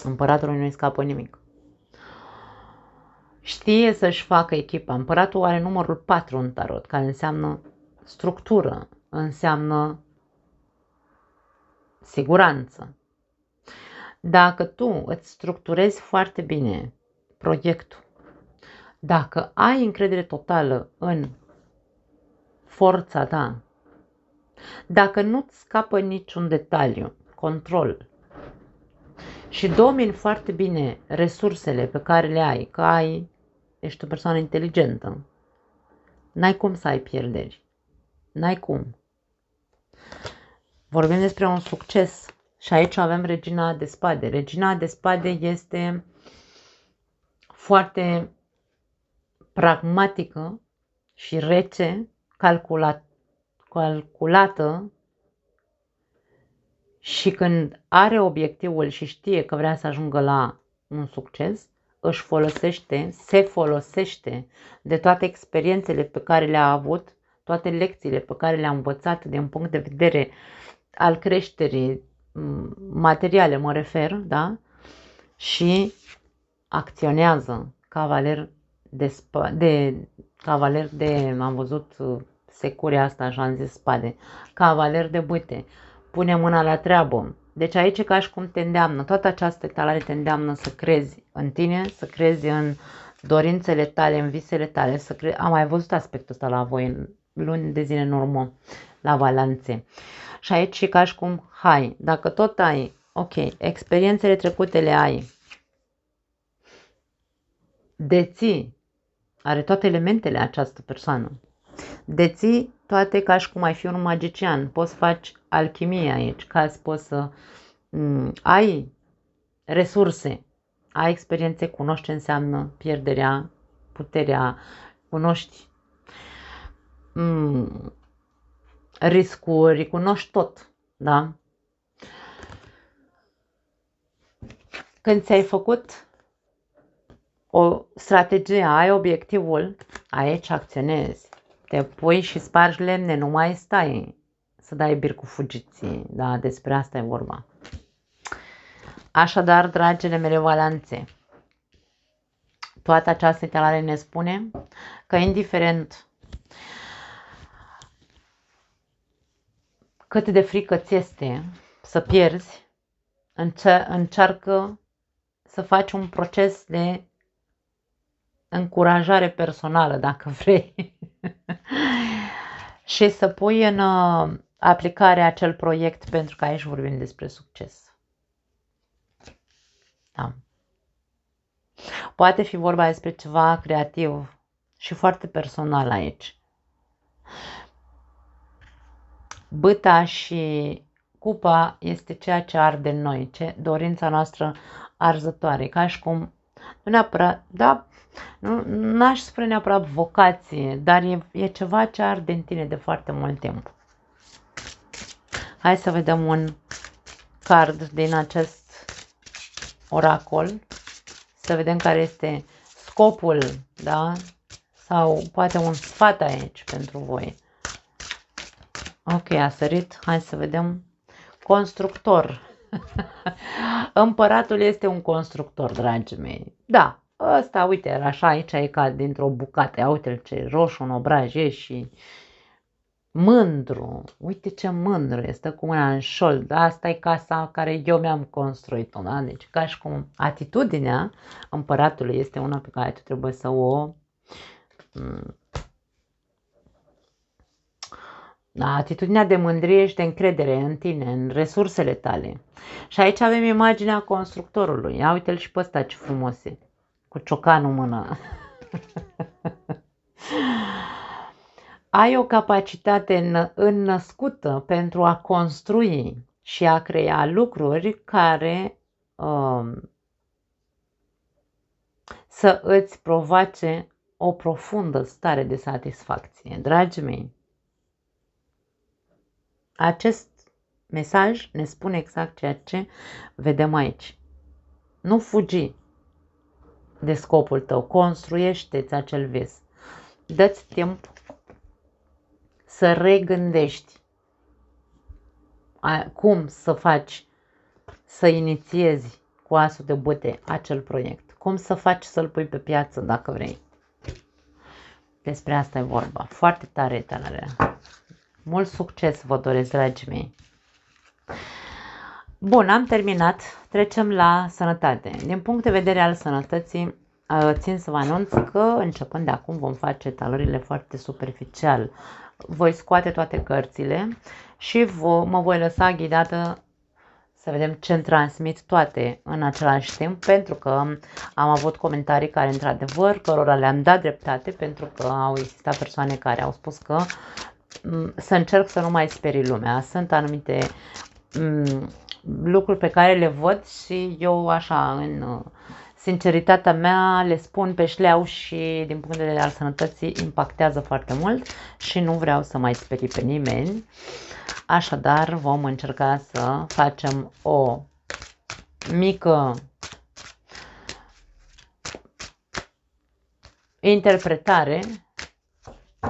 împăratului nu-i scapă nimic. Știe să-și facă echipa. Împăratul are numărul 4 în tarot, care înseamnă structură, înseamnă siguranță. Dacă tu îți structurezi foarte bine proiectul, dacă ai încredere totală în forța ta, dacă nu-ți scapă niciun detaliu, control, și domini foarte bine resursele pe care le ai, că ești o persoană inteligentă, n-ai cum să ai pierderi. N-ai cum. Vorbim despre un succes. Și aici avem Regina de Spade. Regina de Spade este foarte pragmatică și rece, calculată, și când are obiectivul și știe că vrea să ajungă la un succes, se folosește de toate experiențele pe care le-a avut, toate lecțiile pe care le-a învățat din punct de vedere al creșterii materiale, mă refer, da? Și acționează cavaler de, am văzut securea asta, așa am zis, spade, cavaler de bâte, pune mâna la treabă. Deci aici ca și cum te îndeamnă, toată această etalare te îndeamnă să crezi în tine, să crezi în dorințele tale, în visele tale, am mai văzut aspectul ăsta la voi în luni de zile în urmă, la balanțe. Și aici ca și cum, hai, dacă tot ai, ok, experiențele trecute le ai, deții, are toate elementele această persoană, deții toate ca și cum ai fi un magician, poți să faci alchimie aici, poți să ai resurse, ai experiențe, cunoști ce înseamnă pierderea, puterea, cunoști riscuri, cunoști tot, da? Când ți-ai făcut o strategie, ai obiectivul, aici acționezi, te pui și spargi lemne, nu mai stai să dai bir cu fugiții, da? Despre asta e vorba. Așadar, dragile mele balanțe, toată această etalare ne spune că indiferent cât de frică ți este să pierzi, încearcă să faci un proces de încurajare personală, dacă vrei, și să pui în aplicare acel proiect, pentru că aici vorbim despre succes. Da. Poate fi vorba despre ceva creativ și foarte personal aici. Bâta și cupa este ceea ce arde în noi, dorința noastră arzătoare, ca și cum, nu neapărat, da, nu aș spune neapărat vocație, dar e ceva ce arde în tine de foarte mult timp. Hai să vedem un card din acest oracol, să vedem care este scopul, da? Sau poate un sfat aici pentru voi. Ok, a sărit. Hai să vedem. Constructor. Împăratul este un constructor, dragii mei. Da, ăsta, uite, așa aici e ca dintr-o bucată. Ia uite ce roșu în obraj e și mândru. Uite ce mândru este, cu mâna în șold. Asta e casa care eu mi-am construit-o, da? Deci ca și cum atitudinea împăratului este una pe care tu trebuie să o atitudinea de mândrie și de încredere în tine, în resursele tale. Și aici avem imaginea constructorului. Ia uite-l și pe ăsta ce frumos e, cu ciocanul în mână. Ai o capacitate înnăscută pentru a construi și a crea lucruri care să îți provoace o profundă stare de satisfacție. Dragii mei, acest mesaj ne spune exact ceea ce vedem aici. Nu fugi de scopul tău, construiește-ți acel vis. Dă-ți timp să regândești cum să faci, să inițiezi cu asul de bâte acel proiect. Cum să faci să-l pui pe piață dacă vrei. Despre asta e vorba. Foarte tare etalarea. Mult succes vă doresc, dragii mei. Bun, am terminat. Trecem la sănătate. Din punct de vedere al sănătății, țin să vă anunț că începând de acum vom face etalările foarte superficial. Voi scoate toate cărțile și mă voi lăsa ghidată să vedem ce îmi transmit toate în același timp, pentru că am avut comentarii care, într-adevăr, cărora le-am dat dreptate, pentru că au existat persoane care au spus că să încerc să nu mai sperii lumea. Sunt anumite lucruri pe care le văd și eu așa în sinceritatea mea le spun pe șleau și din punct de vedere al sănătății impactează foarte mult și nu vreau să mai sperii pe nimeni. Așadar vom încerca să facem o mică interpretare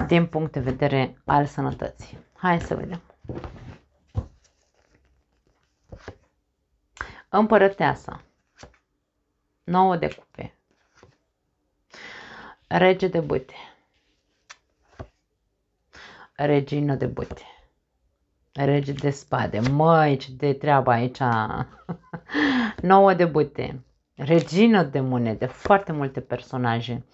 din punct de vedere al sănătății. Hai să vedem. Împărăteasa, 9 de cupe, rege de bâte, regină de bâte, rege de spade. Măi, ce de treabă aici. 9 de bâte, regină de monede, foarte multe personaje,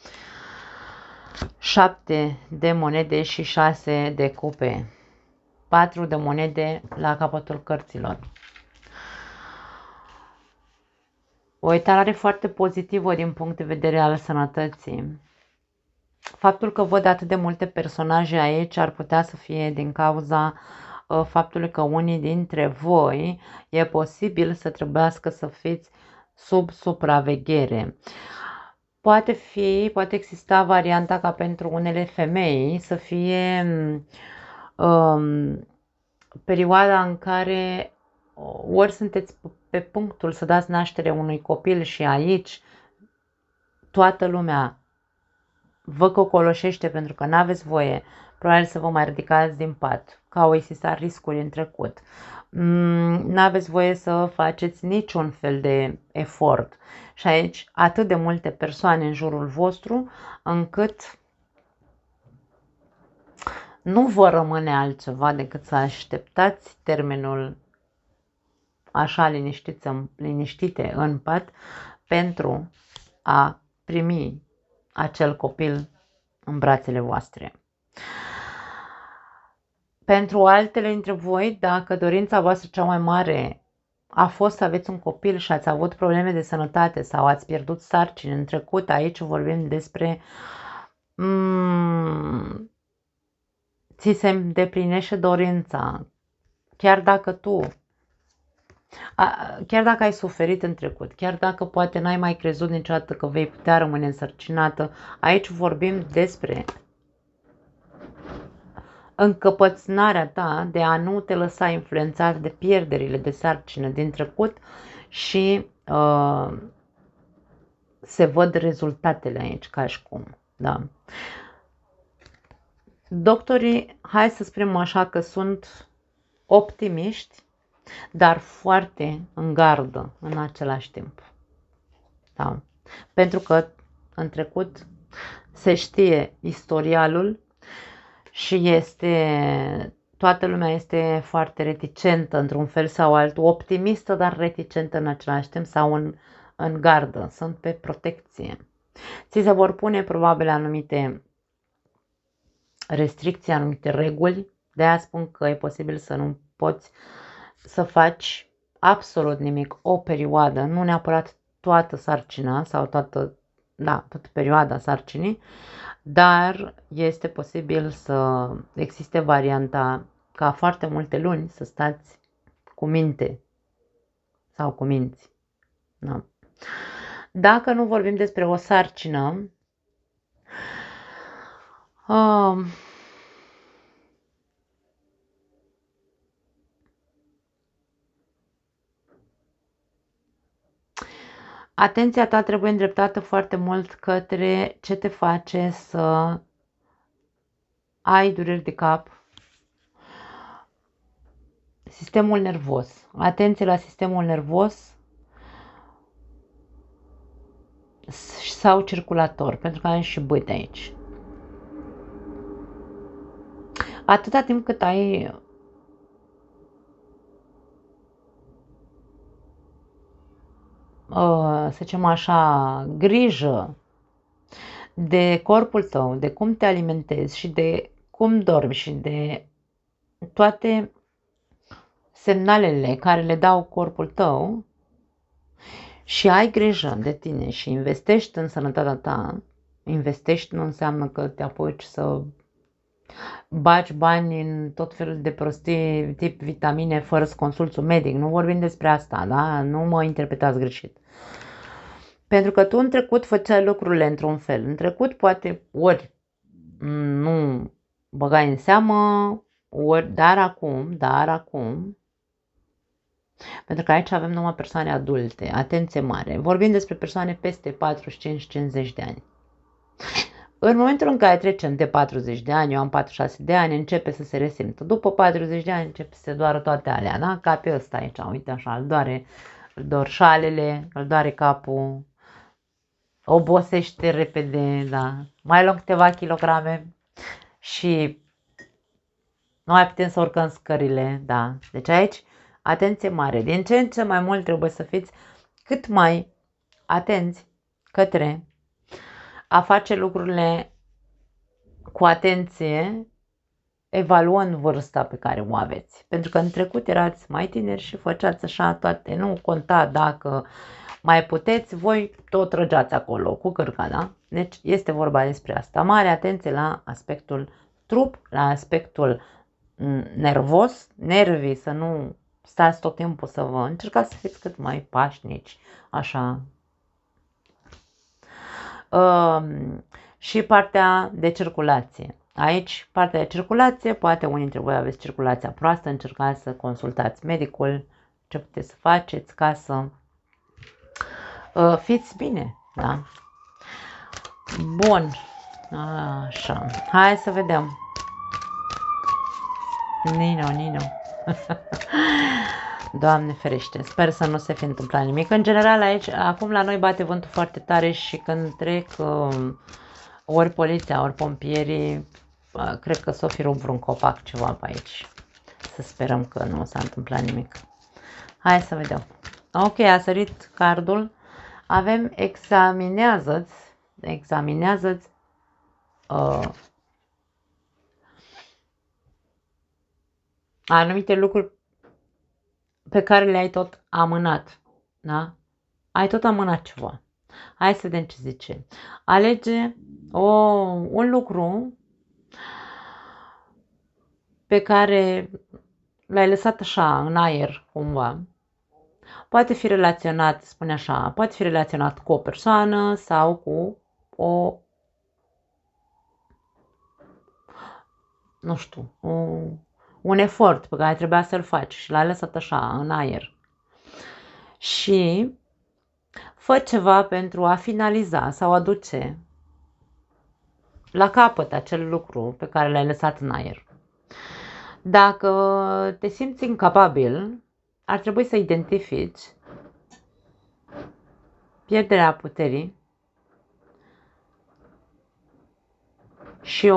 7 de monede și 6 de cupe, 4 de monede la capătul cărților. O etalare foarte pozitivă din punct de vedere al sănătății. Faptul că văd atât de multe personaje aici ar putea să fie din cauza faptului că unii dintre voi e posibil să trebuiască să fiți sub supraveghere. Poate exista varianta ca pentru unele femei să fie perioada în care ori sunteți pe punctul să dați naștere unui copil și aici toată lumea vă cocoloșește pentru că n-aveți voie, probabil să vă mai ridicați din pat, că au existat riscuri în trecut. N-aveți voie să faceți niciun fel de efort. Și aici atât de multe persoane în jurul vostru, încât nu vă rămâne altceva decât să așteptați termenul așa liniștite în pat pentru a primi acel copil în brațele voastre. Pentru altele dintre voi, dacă dorința voastră cea mai mare a fost să aveți un copil și ați avut probleme de sănătate sau ați pierdut sarcini în trecut, aici vorbim despre ți se îndeplinește dorința, chiar dacă ai suferit în trecut, chiar dacă poate n-ai mai crezut niciodată că vei putea rămâne însărcinată, aici vorbim despre încăpățânarea ta de a nu te lăsa influențat de pierderile de sarcină din trecut și se văd rezultatele aici ca și cum. Da. Doctorii, hai să spunem așa că sunt optimiști, dar foarte în gardă în același timp. Da. Pentru că în trecut se știe istorialul și toată lumea este foarte reticentă într-un fel sau altul, optimistă, dar reticentă în același timp sau în gardă, sunt pe protecție. Ți se vor pune probabil anumite restricții, anumite reguli, de aia spun că e posibil să nu poți să faci absolut nimic o perioadă, nu neapărat toată sarcina sau toată perioada sarcinii, dar este posibil să existe varianta ca foarte multe luni să stați cu minte sau cu minți. Da. Dacă nu vorbim despre o sarcină, atenția ta trebuie îndreptată foarte mult către ce te face să ai dureri de cap. Sistemul nervos. Atenție la sistemul nervos sau circulator, pentru că am și bâte aici. Atâta timp cât ai să zicem așa, grijă de corpul tău, de cum te alimentezi și de cum dormi și de toate semnalele care le dau corpul tău și ai grijă de tine și investești în sănătatea ta, investești nu înseamnă că te apuci să bagi bani în tot felul de prostii, tip vitamine, fără să consulți un medic. Nu vorbim despre asta, da? Nu mă interpretați greșit. Pentru că tu în trecut făceai lucrurile într-un fel. În trecut poate ori nu băgai în seamă, ori, dar acum, pentru că aici avem numai persoane adulte, atenție mare. Vorbim despre persoane peste 45-50 de ani. În momentul în care trecem de 40 de ani, eu am 46 de ani, începe să se resimtă. După 40 de ani începe să se doară toate alea, da? Ca pe ăsta aici, uite așa, îl dor șalele, îl doare capul, obosește repede, da? Mai luăm câteva kilograme și nu mai putem să urcăm scările, da? Deci aici, atenție mare. Din ce în ce mai mult trebuie să fiți cât mai atenți către a face lucrurile cu atenție, evaluând vârsta pe care o aveți. Pentru că în trecut erați mai tineri și făceați așa toate, nu conta dacă mai puteți, voi tot trăgeați acolo cu cârca, da? Deci este vorba despre asta. Mare atenție la aspectul trup, la aspectul nervos, nervii, să nu stați tot timpul să vă încercați să fiți cât mai pașnici, așa. Și partea de circulație. Aici, partea de circulație, poate unii dintre voi aveți circulația proastă, încercați să consultați medicul, ce puteți să faceți ca să fiți bine, da? Bun, așa, hai să vedem. Nino. Doamne ferește, sper să nu se fi întâmplat nimic. În general aici, acum la noi bate vântul foarte tare și când trec ori poliția, ori pompierii, cred că s-o fi rupt vreun copac ceva pe aici. Să sperăm că nu s-a întâmplat nimic. Hai să vedem. Ok, a sărit cardul. Avem examinează-ți anumite lucruri pe care le-ai tot amânat, da? Ai tot amânat ceva. Hai să vedem ce zice. Alege un lucru pe care l-ai lăsat așa în aer cumva. Poate fi relaționat, spune așa, poate fi relaționat cu o persoană sau cu nu știu, un efort pe care trebuia să-l faci și l-ai lăsat așa în aer. Și fă ceva pentru a finaliza sau aduce la capăt acel lucru pe care l-ai lăsat în aer. Dacă te simți incapabil, ar trebui să identifici pierderea puterii și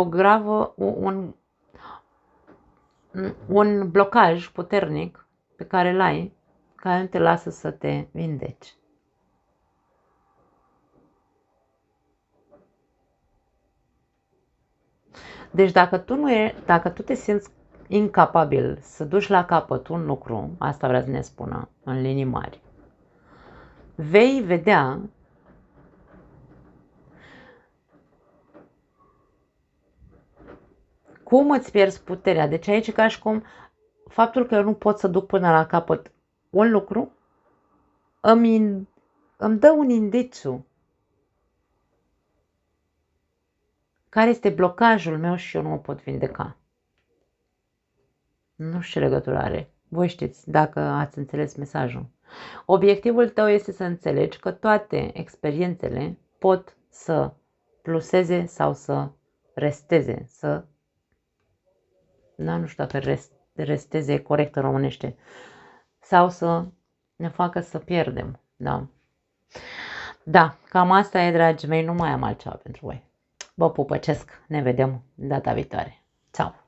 un blocaj puternic pe care îl ai, care nu te lasă să te vindeci. Deci dacă tu te simți incapabil să duci la capăt un lucru, asta vrea să ne spună în linii mari, vei vedea cum îți pierzi puterea. Deci aici e ca și cum faptul că eu nu pot să duc până la capăt un lucru îmi dă un indiciu care este blocajul meu și eu nu mă pot vindeca. Nu știu ce legătură are. Voi știți dacă ați înțeles mesajul. Obiectivul tău este să înțelegi că toate experiențele pot să pluseze sau să resteze, nu știu dacă resteze e corect în românește, sau să ne facă să pierdem, da. Da, cam asta e, dragii mei, nu mai am altceva pentru voi. Vă pupăcesc, ne vedem data viitoare. Ceau!